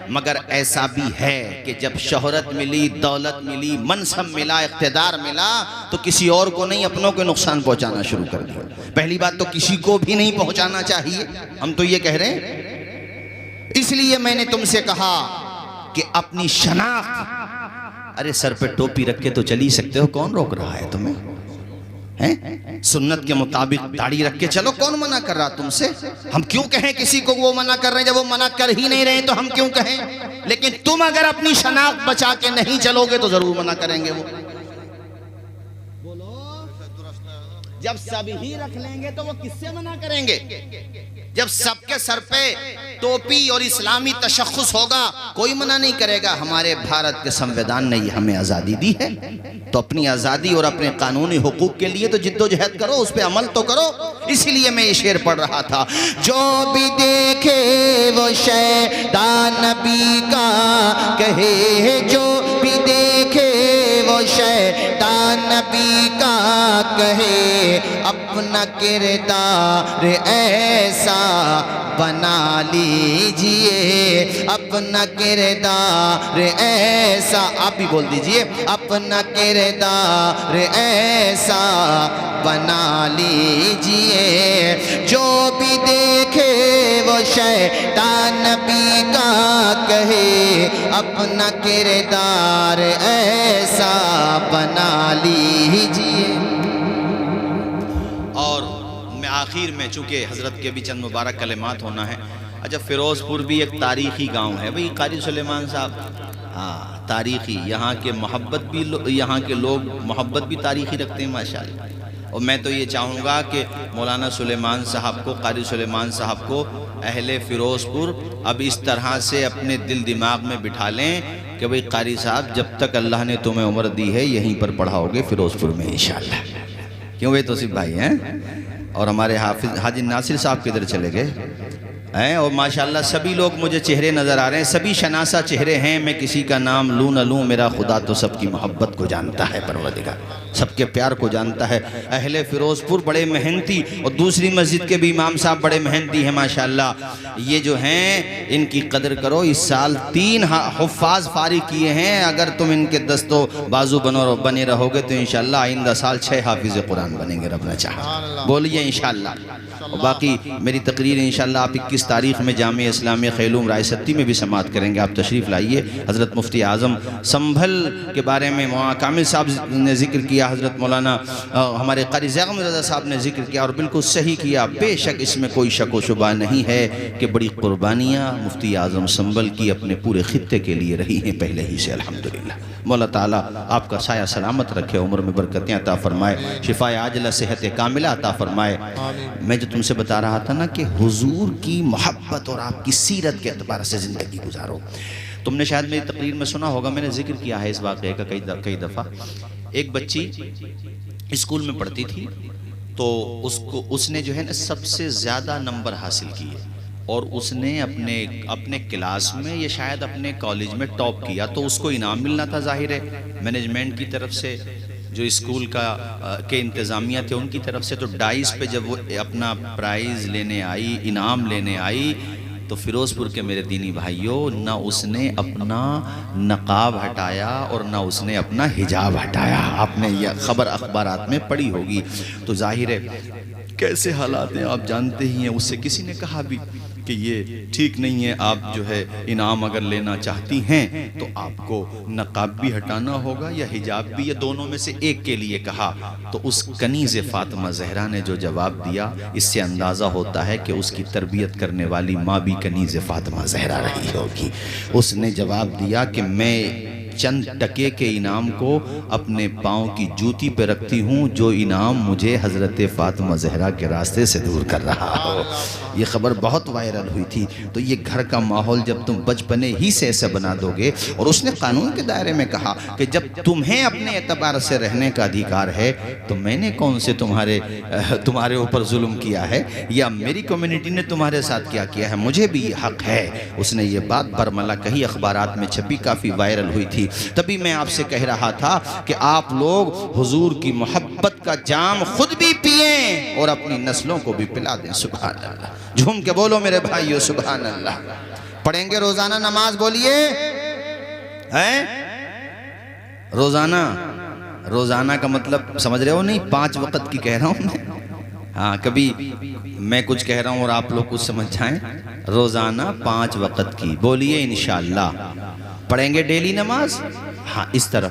مگر ایسا بھی ہے کہ جب شہرت ملی، دولت ملی، منصب ملا، اقتدار ملا، تو کسی اور کو نہیں، اپنوں کو نقصان پہنچانا شروع کر دیا۔ پہلی بات تو کسی کو بھی نہیں پہنچانا چاہیے، ہم تو یہ کہہ رہے ہیں۔ اس لیے میں نے تم سے کہا کہ اپنی شناخت، ارے سر پہ ٹوپی رکھ کے تو چل ہی سکتے ہو، کون روک رہا ہے تمہیں؟ سنت کے مطابق داڑھی رکھ کے چلو، کون منع کر رہا تم سے؟ ہم کیوں کہیں کسی کو وہ منع کر رہے ہیں؟ جب وہ منع کر ہی نہیں رہے تو ہم کیوں کہیں؟ لیکن تم اگر اپنی شناخت بچا کے نہیں چلو گے تو ضرور منع کریں گے وہ۔ جب سب ہی رکھ لیں گے تو وہ کس سے منع کریں گے؟ جب سب کے سر پہ ٹوپی اور اسلامی تشخص ہوگا، کوئی منع نہیں کرے گا۔ ہمارے بھارت کے سنویدان نے یہ ہمیں آزادی دی ہے، تو اپنی آزادی اور اپنے قانونی حقوق کے لیے تو جد و جہد کرو، اس پہ عمل تو کرو۔ اسی لیے میں یہ شعر پڑھ رہا تھا، جو بھی دیکھے وہ شیطان نبی کا کہے، جو بھی دیکھے وہ شیطان نبی کا کہے، اپنا کردار ایسا بنا لیجئے، اپنا کردار ایسا، آپ بھی بول دیجئے، اپنا کردار ایسا بنا لیجئے، جو بھی دیکھے وہ شیطان نبی کا کہے، اپنا کردار ایسا بنا لیجئے۔ اور میں آخر میں، چونکہ حضرت کے بھی چند مبارک کلمات ہونا ہے، اچھا فیروز پور بھی ایک تاریخی گاؤں ہے بھئی، قاری سلیمان صاحب، تاریخی، یہاں کے محبت بھی، یہاں کے لوگ محبت بھی تاریخی رکھتے ہیں ماشاءاللہ۔ اور میں تو یہ چاہوں گا کہ مولانا سلیمان صاحب کو، قاری سلیمان صاحب کو اہل فیروز پور اب اس طرح سے اپنے دل دماغ میں بٹھا لیں کہ بھئی قاری صاحب جب تک اللہ نے تمہیں عمر دی ہے یہیں پر پڑھاؤ گے فیروز پور میں انشاءاللہ۔ کیوں وہ توصیف بھائی ہیں؟ اور ہمارے حافظ حاجی ناصر صاحب کدھر چلے گئے ہیں؟ اور ماشاءاللہ سبھی لوگ مجھے چہرے نظر آ رہے ہیں، سبھی شناسہ چہرے ہیں، میں کسی کا نام لوں نہ لوں، میرا خدا تو سب کی محبت کو جانتا ہے، پروردگار سب کے پیار کو جانتا ہے۔ اہل فیروز پور بڑے محنتی، اور دوسری مسجد کے بھی امام صاحب بڑے محنتی ہیں ماشاءاللہ۔ یہ جو ہیں ان کی قدر کرو، اس سال 3 حفاظ فارغ کیے ہیں، اگر تم ان کے دست و بازو بنے رہو گے تو انشاءاللہ آئندہ سال 6 حافظ قرآن بنیں گے، رب نہ چاہا، بولیے انشاءاللہ۔ اور باقی میری تقریر انشاءاللہ آپ 21 تاریخ میں جامعہ اسلامیہ خیلوم رائے ستی میں بھی سماعت کریں گے، آپ تشریف لائیے۔ حضرت مفتی اعظم سنبھل کے بارے میں مولانا کامل صاحب نے ذکر کیا، حضرت مولانا ہمارے قاری زیغم رضا صاحب نے ذکر کیا، اور بالکل صحیح کیا، بے شک اس میں کوئی شک و شبہ نہیں ہے کہ بڑی قربانیاں مفتی اعظم سنبھل کی اپنے پورے خطے کے لیے رہی ہیں پہلے ہی سے، الحمدللہ۔ مولا تعالیٰ آپ کا سایہ سلامت رکھے، عمر میں برکتیں عطا فرمائے، شفاء عاجلہ صحت کاملہ عطا فرمائے۔ میں جو تم سے بتا رہا تھا نا کہ حضور کی محبت اور آپ کی سیرت کے اعتبار سے زندگی گزارو۔ تم نے شاید میری تقریر میں سنا ہوگا، میں نے ذکر کیا ہے اس واقعے کا کئی دفعہ۔ ایک بچی اسکول میں پڑھتی تھی، تو اس نے جو ہے نا سب سے زیادہ نمبر حاصل کیے، اور اس نے اپنے کلاس میں یا شاید اپنے کالج میں ٹاپ کیا، تو اس کو انعام ملنا تھا، ظاہر ہے مینجمنٹ کی طرف سے، جو اسکول کے انتظامیہ تھے ان کی طرف سے۔ تو ڈائس پہ جب وہ اپنا پرائز لینے آئی، انعام لینے آئی، تو فیروز پور کے میرے دینی بھائیوں، نہ اس نے اپنا نقاب ہٹایا اور نہ اس نے اپنا حجاب ہٹایا۔ آپ نے یہ خبر اخبارات میں پڑھی ہوگی، تو ظاہر ہے کیسے حالات ہیں آپ جانتے ہی ہیں۔ اس سے کسی نے کہا بھی کہ یہ ٹھیک نہیں ہے، آپ جو ہے انعام اگر لینا چاہتی ہیں تو آپ کو نقاب بھی ہٹانا ہوگا یا حجاب بھی، یا دونوں میں سے ایک کے لیے کہا۔ تو اس کنیز فاطمہ زہرا نے جو جواب دیا، اس سے اندازہ ہوتا ہے کہ اس کی تربیت کرنے والی ماں بھی کنیز فاطمہ زہرا رہی ہوگی۔ اس نے جواب دیا کہ میں چند ٹکے کے انعام کو اپنے پاؤں کی جوتی پہ رکھتی ہوں، جو انعام مجھے حضرت فاطمہ زہرا کے راستے سے دور کر رہا ہو۔ یہ خبر بہت وائرل ہوئی تھی۔ تو یہ گھر کا ماحول جب تم بچپنے ہی سے ایسا بنا دو گے، اور اس نے قانون کے دائرے میں کہا کہ جب تمہیں اپنے اعتبار سے رہنے کا ادھیکار ہے، تو میں نے کون سے تمہارے اوپر ظلم کیا ہے، یا میری کمیونٹی نے تمہارے ساتھ کیا کیا ہے، مجھے بھی حق ہے۔ اس نے یہ بات برملا کہی، اخبارات میں چھپی، کافی وائرل ہوئی تھی۔ تبھی میں آپ سے کہہ رہا تھا کہ آپ لوگ حضور کی محبت کا جام خود بھی پئیں اور اپنی نسلوں کو بھی پلا دیں۔ سبحان اللہ۔ جھوم کے بولو میرے بھائیو سبحان اللہ. پڑھیں گے روزانہ نماز, بولیے روزانہ. روزانہ کا مطلب سمجھ رہے ہو نہیں, 5 وقت کی کہہ رہا ہوں میں. ہاں کبھی میں کچھ کہہ رہا ہوں اور آپ لوگ کچھ سمجھ جائیں. روزانہ 5 وقت کی, بولیے انشاءاللہ. پڑھیں گے ڈیلی نماز, ہاں اس طرح.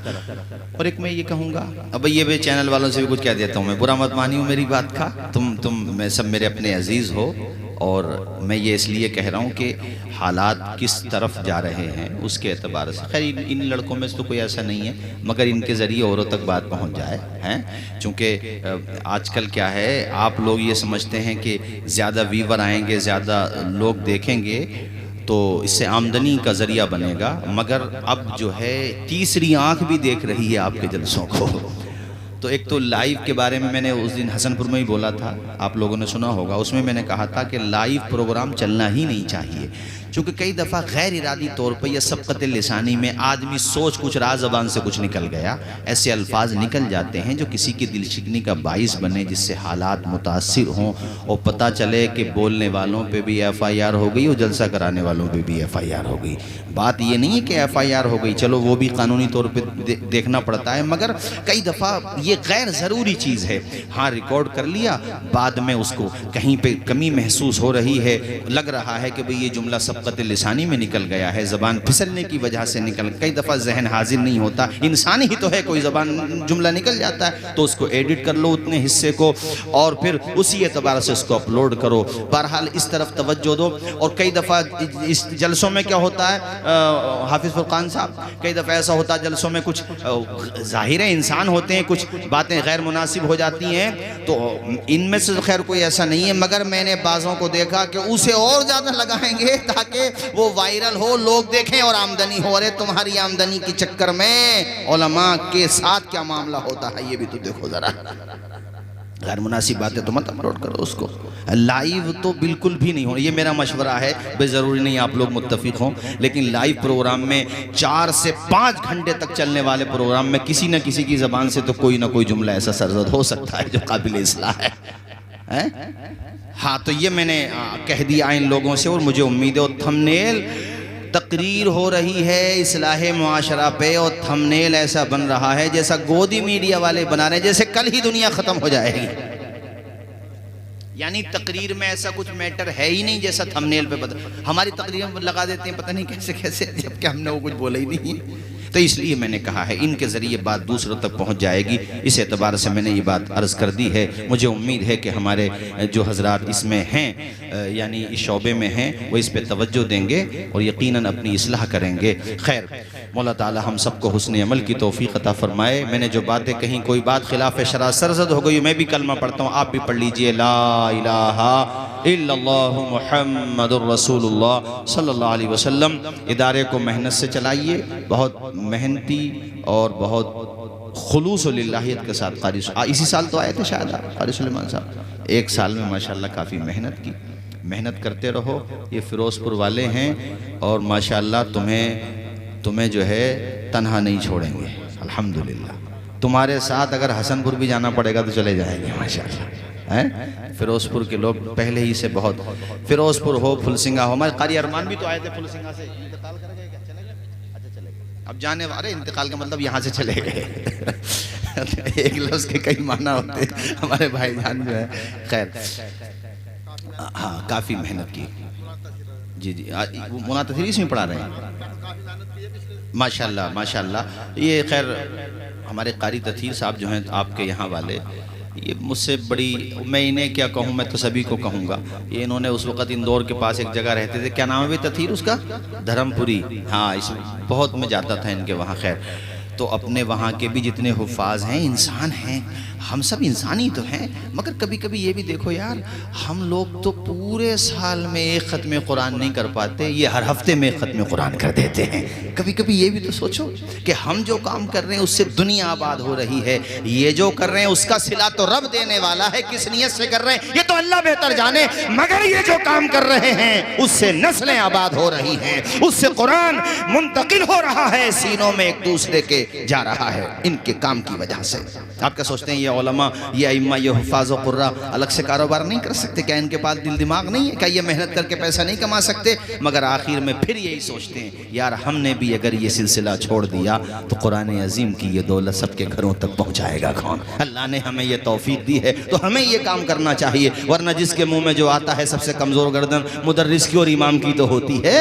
اور ایک میں یہ کہوں گا, اب یہ بھی چینل والوں سے بھی کچھ کہہ دیتا ہوں میں, برا مت مانیو میری بات کا, تم میں سب میرے اپنے عزیز ہو, اور میں یہ اس لیے کہہ رہا ہوں کہ حالات کس طرف جا رہے ہیں اس کے اعتبار سے. خیر ان لڑکوں میں سے تو کوئی ایسا نہیں ہے, مگر ان کے ذریعے اوروں تک بات پہنچ جائے ہیں, چونکہ آج کل کیا ہے, آپ لوگ یہ سمجھتے ہیں کہ زیادہ ویور آئیں گے, زیادہ لوگ دیکھیں گے تو اس سے آمدنی کا ذریعہ بنے گا, مگر اب جو ہے تیسری آنکھ بھی دیکھ رہی ہے آپ کے جلسوں کو. تو ایک تو لائیو کے بارے میں نے اس دن حسن پور میں ہی بولا تھا, آپ لوگوں نے سنا ہوگا, اس میں میں نے کہا تھا کہ لائیو پروگرام چلنا ہی نہیں چاہیے, چونکہ کئی دفعہ غیر ارادی طور پر یا سبقت لسانی میں آدمی سوچ کچھ رہا, زبان سے کچھ نکل گیا, ایسے الفاظ نکل جاتے ہیں جو کسی کی دل شکنی کا باعث بنے, جس سے حالات متاثر ہوں اور پتہ چلے کہ بولنے والوں پہ بھی FIR ہو گئی اور جلسہ کرانے والوں پہ بھی FIR ہو گئی. بات یہ نہیں ہے کہ FIR ہو گئی, چلو وہ بھی قانونی طور پہ دیکھنا پڑتا ہے, مگر کئی دفعہ یہ غیر ضروری چیز ہے. ہاں ریکارڈ کر لیا, بعد میں اس کو کہیں پہ کمی محسوس ہو رہی ہے, لگ رہا ہے کہ بھئی یہ جملہ سبقت لسانی میں نکل گیا ہے, زبان پھسلنے کی وجہ سے نکل, کئی دفعہ ذہن حاضر نہیں ہوتا, انسان ہی تو ہے, کوئی زبان جملہ نکل جاتا ہے تو اس کو ایڈٹ کر لو اتنے حصے کو, اور پھر اسی اعتبار سے اس کو اپلوڈ کرو. بہرحال اس طرف توجہ دو. اور کئی دفعہ اس جلسوں میں کیا ہوتا ہے حافظ فرقان صاحب, کئی دفعہ ایسا ہوتا ہے جلسوں میں کچھ ظاہر انسان ہوتے ہیں, کچھ باتیں غیر مناسب ہو جاتی ہیں, تو ان میں سے خیر کوئی ایسا نہیں ہے, مگر میں نے بعضوں کو دیکھا کہ اسے اور زیادہ لگائیں گے تاکہ وہ وائرل ہو, لوگ دیکھیں اور آمدنی ہو. ارے تمہاری آمدنی کی چکر میں علماء کے ساتھ کیا معاملہ ہوتا ہے یہ بھی تو دیکھو ذرا. غیر مناسب باتیں تو مت اپلوڈ کرو اس کو. لائیو تو بالکل بھی نہیں ہو, یہ میرا مشورہ ہے, بے ضروری نہیں آپ لوگ متفق ہوں, لیکن لائیو پروگرام میں 4 سے 5 گھنٹے تک چلنے والے پروگرام میں کسی نہ کسی کی زبان سے تو کوئی نہ کوئی جملہ ایسا سرزد ہو سکتا ہے جو قابل اصلاح ہے. ہاں تو یہ میں نے کہہ دیا ان لوگوں سے, اور مجھے امید ہے. اور تھمنیل تقریر ہو رہی ہے اصلاح معاشرہ پہ, اور تھمنیل ایسا بن رہا ہے جیسا گودی میڈیا والے بنا رہے ہیں, جیسے کل ہی دنیا ختم ہو جائے گی. یعنی تقریر میں ایسا کچھ میٹر ہے ہی نہیں جیسا تھمنیل پہ بتا. ہماری تقریر میں لگا دیتے ہیں پتہ نہیں کیسے کیسے, جبکہ ہم نے وہ کچھ بولا ہی نہیں. تو اس لیے میں نے کہا ہے ان کے ذریعے بات دوسروں تک پہنچ جائے گی, اس اعتبار سے میں نے یہ بات عرض کر دی ہے. مجھے امید ہے کہ ہمارے جو حضرات اس میں ہیں, یعنی اس شعبے میں ہیں, وہ اس پہ توجہ دیں گے اور یقیناً اپنی اصلاح کریں گے. خیر مولا تعالی ہم سب کو حسن عمل کی توفیق عطا فرمائے. میں نے جو باتیں کہیں کوئی بات خلاف شرع سرزد ہو گئی, میں بھی کلمہ پڑھتا ہوں, آپ بھی پڑھ لیجئے, لا الہ الا اللہ محمد الرسول اللہ صلی اللہ علیہ وسلم. ادارے کو محنت سے چلائیے, بہت محنتی اور بہت خلوص و للہیت کے ساتھ. قاری اسی سال تو آئے تھے شاید قاری سلیمان صاحب, 1 سال میں ماشاءاللہ کافی محنت کی. محنت کرتے رہو, یہ فیروز پور والے ہیں اور ماشاءاللہ تمہیں جو ہے تنہا نہیں چھوڑیں گے الحمدللہ. تمہارے ساتھ اگر حسن پور بھی جانا پڑے گا تو چلے جائیں گے ماشاءاللہ. فیروز پور کے لوگ پہلے ہی سے بہت, فیروز پور ہو, پھلسنگا ہو, ہمارے قاری ارمان بھی تو آئے تھے پھلسنگا سے. انتقال کر گئے کیا, چلے گئے؟ اچھا چلے گئے, اب جانے والے. انتقال کا مطلب یہاں سے چلے گئے. ایک لفظ کے کئی معنی ہوتے ہیں ہمارے بھائی جان جو ہے. خیر ہاں کافی محنت کی. جی جی مولانا تدریس میں پڑھا رہے ہیں ماشاءاللہ ماشاءاللہ. یہ خیر ہمارے قاری تطہیر صاحب جو ہیں آپ کے یہاں والے, یہ مجھ سے بڑی, میں انہیں کیا کہوں, میں تو سبھی کو کہوں گا. یہ انہوں نے اس وقت اندور کے پاس ایک جگہ رہتے تھے, کیا نام ہے بھی تطہیر اس کا, دھرم پوری. ہاں اس بہت میں جاتا تھا ان کے وہاں. خیر تو اپنے وہاں کے بھی جتنے حفاظ ہیں انسان ہیں, ہم سب انسانی تو ہیں, مگر کبھی کبھی یہ بھی دیکھو یار, ہم لوگ تو پورے سال میں 1 ختم قرآن نہیں کر پاتے, یہ ہر ہفتے میں 1 ختم قرآن کر دیتے ہیں. کبھی کبھی یہ بھی تو سوچو کہ ہم جو کام کر رہے ہیں اس سے دنیا آباد ہو رہی ہے, یہ جو کر رہے ہیں اس کا صلہ تو رب دینے والا ہے, کس نیت سے کر رہے ہیں یہ تو اللہ بہتر جانے, مگر یہ جو کام کر رہے ہیں اس سے نسلیں آباد ہو رہی ہیں, اس سے قرآن منتقل ہو رہا ہے, سینوں میں ایک دوسرے کے جا رہا ہے ان کے کام کی وجہ سے. آپ کیا سوچتے ہیں یہ علماء، یہ ائمہ، یہ حفاظ و قراء الگ سے کاروبار نہیں کر سکتے؟ کیا ان کے پاس دل دماغ نہیں ہے؟ کیا یہ محنت کر کے پیسہ نہیں کما سکتے؟ مگر آخر میں پھر یہی سوچتے ہیں یار ہم نے بھی اگر یہ سلسلہ چھوڑ دیا تو قرآن عظیم کی یہ دولت سب کے گھروں تک پہنچائے گا کون؟ اللہ نے ہمیں یہ توفیق دی ہے تو ہمیں یہ کام کرنا چاہیے، ورنہ جس کے منہ میں جو آتا ہے سب سے کمزور گردن مدرس کی اور امام کی تو ہوتی ہے،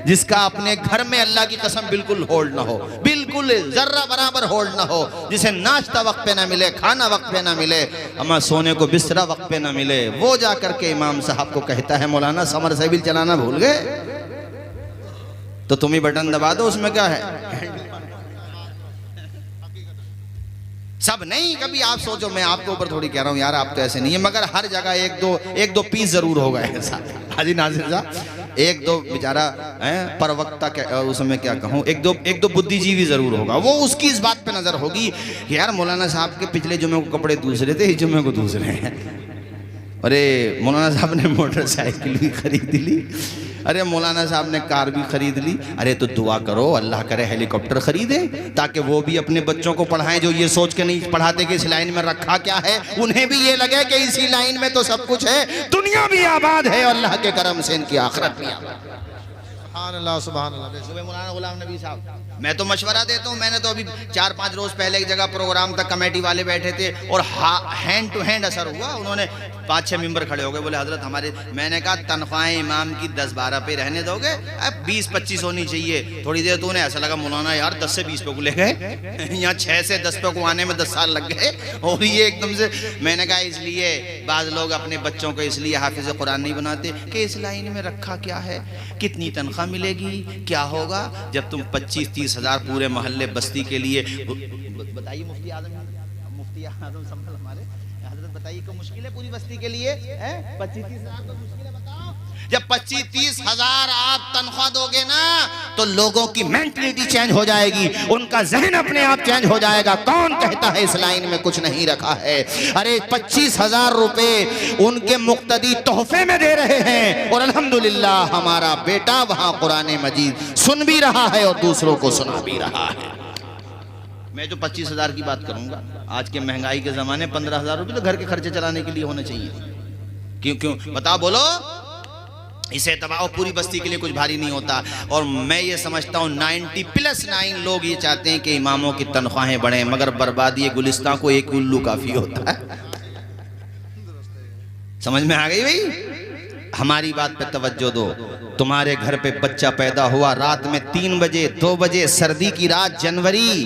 جس کا اپنے گھر میں اللہ کی قسم بالکل ہولڈ نہ ہو، بالکل ذرہ برابر ہولڈ نہ ہو، جسے ناشتہ وقت پہ نہ ملے، کھانا وقت پہ نہ ملے، اما سونے کو بسترا وقت پہ نہ ملے، وہ جا کر کے امام صاحب کو کہتا ہے مولانا سمر سیبل چلانا بھول گئے؟ تو تم ہی بٹن دبا دو، اس میں کیا ہے؟ سب نہیں، کبھی آپ سوچو، میں آپ کے اوپر تھوڑی کہہ رہا ہوں یار آپ تو ایسے نہیں ہیں، مگر ہر جگہ ایک دو پیس ضرور ہوگا ایسا۔ حاجی ناظر صاحب ایک دو بیچارہ پر وقتہ اس میں کیا کہوں، ایک دو بدھی جیوی ضرور ہوگا، وہ اس کی اس بات پہ نظر ہوگی کہ یار مولانا صاحب کے پچھلے جمعے کو کپڑے دوسرے تھے، اس جمعے کو دوسرے ہیں۔ ارے مولانا صاحب نے موٹر سائیکل بھی خرید لی، ارے مولانا صاحب نے کار بھی خرید لی، ارے تو دعا کرو اللہ کرے ہیلی کاپٹر خریدے تاکہ وہ بھی اپنے بچوں کو پڑھائیں جو یہ سوچ کے نہیں پڑھاتے کہ اس لائن میں رکھا کیا ہے، انہیں بھی یہ لگے کہ اسی لائن میں تو سب کچھ ہے، دنیا بھی آباد ہے اور اللہ کے کرم سے ان کی آخرت بھی آباد ہے۔ سبحان اللہ سبحان اللہ۔ صبح مولانا غلام نبی صاحب، میں تو مشورہ دیتا ہوں، میں نے تو ابھی 4-5 روز پہلے ایک جگہ پروگرام تک کمیٹی والے بیٹھے تھے اور ہینڈ ٹو ہینڈ اثر ہوا، انہوں نے 5-6 ممبر کھڑے ہو گئے، بولے حضرت ہمارے، میں نے کہا تنخواہیں امام کی 10-12 پہ رہنے دو گے؟ اب 20-25 ہونی چاہیے۔ تھوڑی دیر تو انہیں ایسا لگا مولانا یار 10 سے 20 پہ کو لے گئے، یہاں 6 سے 10 پہ کو آنے میں 10 سال لگ گئے، اور یہ ایک دم سے، میں نے کہا اس لیے بعض لوگ اپنے بچوں کو اس لیے حافظ قرآن نہیں بناتے کہ اس لائن میں رکھا کیا ہے، کتنی تنخواہ ملے گی، کیا ہوگا جب تم 25-30 ہزار پورے محلے بستی کے لیے، بتائیے مفتی اعظم سنبھل ہمارے حضرت، بتائیے کہ مشکل ہے پوری بستی کے لیے 25-30 ہزار تو مشکل ہے، بتاؤ جب 25-30 ہزار آپ تنخواہ دو گے نا تو لوگوں کی مینٹلیٹی چینج ہو جائے گی، ان کا ذہن اپنے آپ چینج ہو جائے گا۔ کون کہتا ہے اس لائن میں کچھ نہیں رکھا ہے؟ ارے 25,000 روپے ان کے مقتدی تحفے میں دے رہے ہیں اور الحمدللہ ہمارا بیٹا وہاں قرآن مجید سن بھی رہا ہے اور دوسروں کو سنا بھی رہا ہے۔ میں جو 25,000 کی بات کروں گا، آج کے مہنگائی کے زمانے 15,000 روپے تو گھر کے خرچے چلانے کے لیے ہونے چاہیے۔ کیوں بتا بولو، اسے اتباع پوری بستی کے لیے کچھ بھاری نہیں ہوتا۔ اور میں یہ سمجھتا ہوں 90+9 لوگ یہ چاہتے ہیں کہ اماموں کی تنخواہیں بڑھیں، مگر بربادی گلستان کو ایک الو کافی ہوتا ہے۔ سمجھ میں آ گئی بھئی؟ ہماری بات پہ توجہ دو، تمہارے گھر پہ بچہ پیدا ہوا رات میں 3 بجے 2 بجے سردی کی رات جنوری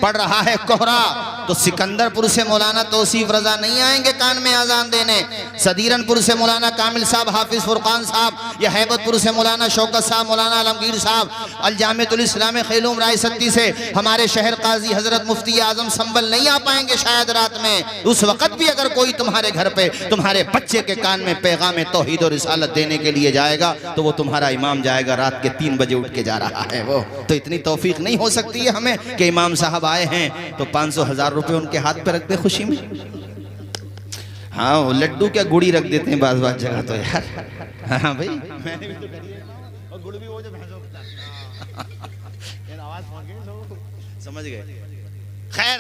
پڑ رہا ہے کوہرا، تو سکندر پور سے مولانا توصیف رضا نہیں آئیں گے کان میں اذان دینے، صدیرن پور سے مولانا کامل صاحب، حافظ فرقان صاحب، یا حیبت پور سے مولانا شوکت صاحب، مولانا عالمگیر صاحب، الجامعۃ الاسلام خیلوم رائے ستی سے ہمارے شہر قاضی حضرت مفتی اعظم سنبل نہیں آ پائیں گے شاید رات میں۔ اس وقت بھی اگر کوئی تمہارے گھر پہ تمہارے بچے کے کان میں پیغام توحید اور رسالت دینے کے لیے جائے گا تو وہ تمہارا امام جائے گا رات کے 3 بجے اٹھ کے جا رہا ہے۔ وہ تو اتنی توفیق نہیں ہو سکتی ہے ہمیں کہ امام صاحب آئے ہیں تو 500,000 روپے ان کے ہاتھ پہ رکھ دے خوشی میں؟ ہاں وہ لڈو کیا گڑی رکھ دیتے ہیں بعض جگہ تو یار۔ ہاں بھائی میں نے بھی تو کری ہے، اور گڑ بھی وہ جو بھینسوں کا آواز پہنچ گئی، سمجھ گئے؟ خیر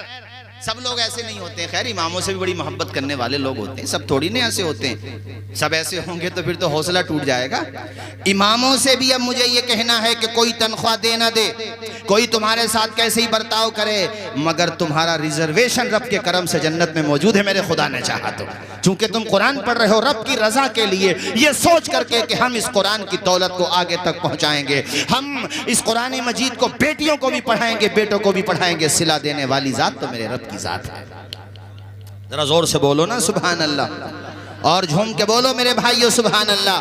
سب لوگ ایسے نہیں ہوتے ہیں، خیر اماموں سے بھی بڑی محبت کرنے والے لوگ ہوتے ہیں، سب تھوڑی نہیں ایسے ہوتے ہیں، سب ایسے ہوں گے تو پھر تو حوصلہ ٹوٹ جائے گا۔ اماموں سے بھی اب مجھے یہ کہنا ہے کہ کوئی تنخواہ دے نہ دے، کوئی تمہارے ساتھ کیسے ہی برتاؤ کرے، مگر تمہارا ریزرویشن رب کے کرم سے جنت میں موجود ہے میرے خدا نے چاہا تو، چونکہ تم قرآن پڑھ رہے ہو رب کی رضا کے لیے، یہ سوچ کر کے کہ ہم اس قرآن کی دولت کو آگے تک پہنچائیں گے، ہم اس قرآن مجید کو بیٹیوں کو بھی پڑھائیں گے، بیٹوں کو بھی پڑھائیں گے، صلہ دینے والی ذات تو میرے رب کی ذات ہے۔ ذرا زور سے بولو نا سبحان اللہ، اور جھوم کے بولو میرے بھائیو سبحان اللہ۔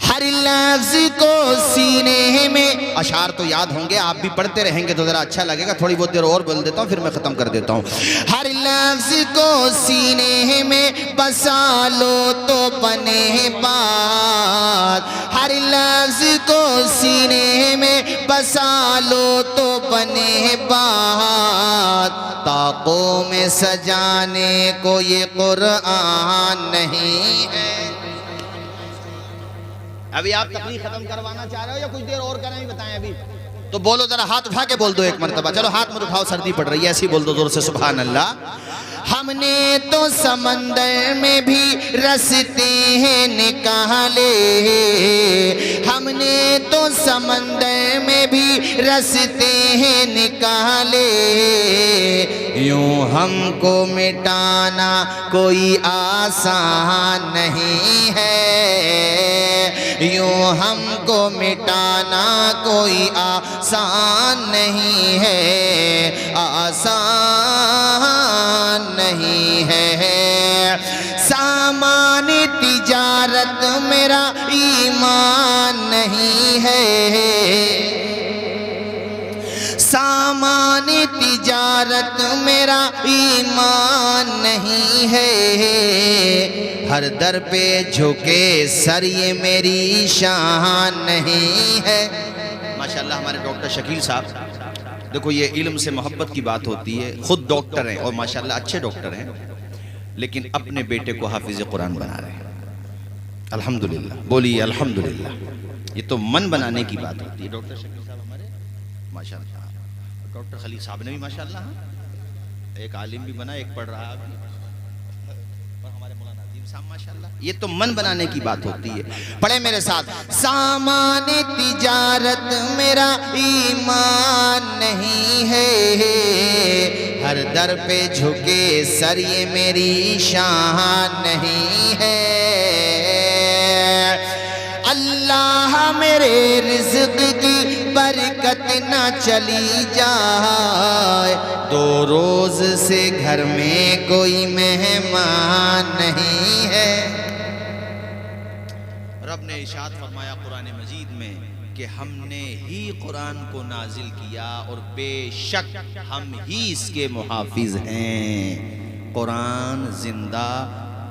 ہر لفظ کو سینے میں، اشعار تو یاد ہوں گے، آپ بھی پڑھتے رہیں گے تو ذرا اچھا لگے گا، تھوڑی بہت دیر اور بول دیتا ہوں پھر میں ختم کر دیتا ہوں۔ ہر لفظ کو سینے میں بسا لو تو بنے بات، ہر لفظ کو سینے میں بسا لو تو بنے بات، طاقوں میں سجانے کو یہ قرآن نہیں ہے۔ ابھی آپ تقریر ختم کروانا چاہ رہے ہو یا کچھ دیر اور کریں؟ بتائیں ابھی تو بولو ذرا ہاتھ اٹھا کے بول دو ایک مرتبہ. چلو ہاتھ مت اٹھاؤ، سردی پڑ رہی ہے، ایسے ہی بول دو زور سے سبحان اللہ. ہم نے تو سمندر میں بھی رستے ہیں نکالے، ہم نے تو سمندر میں بھی رستے ہیں نکالے، یوں ہم کو مٹانا کوئی آسان نہیں ہے، یوں ہم کو مٹانا کوئی آسان نہیں ہے، آسان نہیں ہے. سامان تجارت میرا ایمان نہیں ہے، سامان تجارت میرا ایمان نہیں ہے، ہر در پہ جھکے سر یہ میری شان نہیں ہے. ماشاءاللہ ہمارے ڈاکٹر شکیل صاحب، دیکھو یہ علم سے محبت کی بات ہوتی ہے. خود ڈاکٹر ہیں اور ماشاءاللہ اچھے ڈاکٹر ہیں، لیکن اپنے بیٹے کو حافظ قرآن بنا رہے ہیں. الحمدللہ بولیے الحمدللہ. یہ تو من بنانے کی بات ہوتی ہے. ڈاکٹر شکیل صاحب ہمارے ماشاءاللہ، ڈاکٹر خلیل صاحب نے بھی ماشاءاللہ ایک عالم بھی بنا، ایک پڑھ رہا بھی، اور ہمارے مولانا عظیم صاحب ماشاءاللہ. یہ تو من بنانے کی بات ہوتی ہے. پڑھیں میرے ساتھ. سامان تجارت میرا ایمان نہیں ہے، ہر در پہ جھکے سر یہ میری شان نہیں ہے. اللہ میرے رزق کی برکت نہ چلی جائے، دو روز سے گھر میں کوئی مہمان نہیں ہے. رب نے ارشاد فرمایا قرآن مجید میں کہ ہم نے ہی قرآن کو نازل کیا اور بے شک ہم ہی اس کے محافظ ہیں. قرآن زندہ،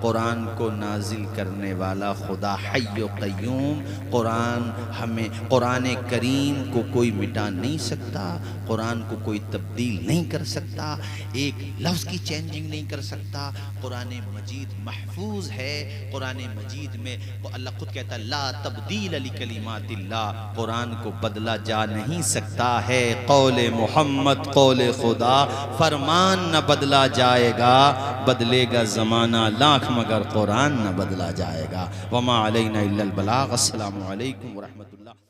قرآن کو نازل کرنے والا خدا حی و قیوم. قرآن کریم کو کوئی مٹا نہیں سکتا، قرآن کو کوئی تبدیل نہیں کر سکتا، ایک لفظ کی چینجنگ نہیں کر سکتا. قرآن مجید محفوظ ہے. قرآن مجید میں اللہ خود کہتا ہے لا تبدیل لکلمات اللہ، قرآن کو بدلا جا نہیں سکتا ہے. قول محمد قول خدا، فرمان نہ بدلا جائے گا، بدلے گا زمانہ لاکھ مگر قرآن نہ بدلا جائے گا. وما علینا الا البلاغ. السلام علیکم ورحمۃ اللہ.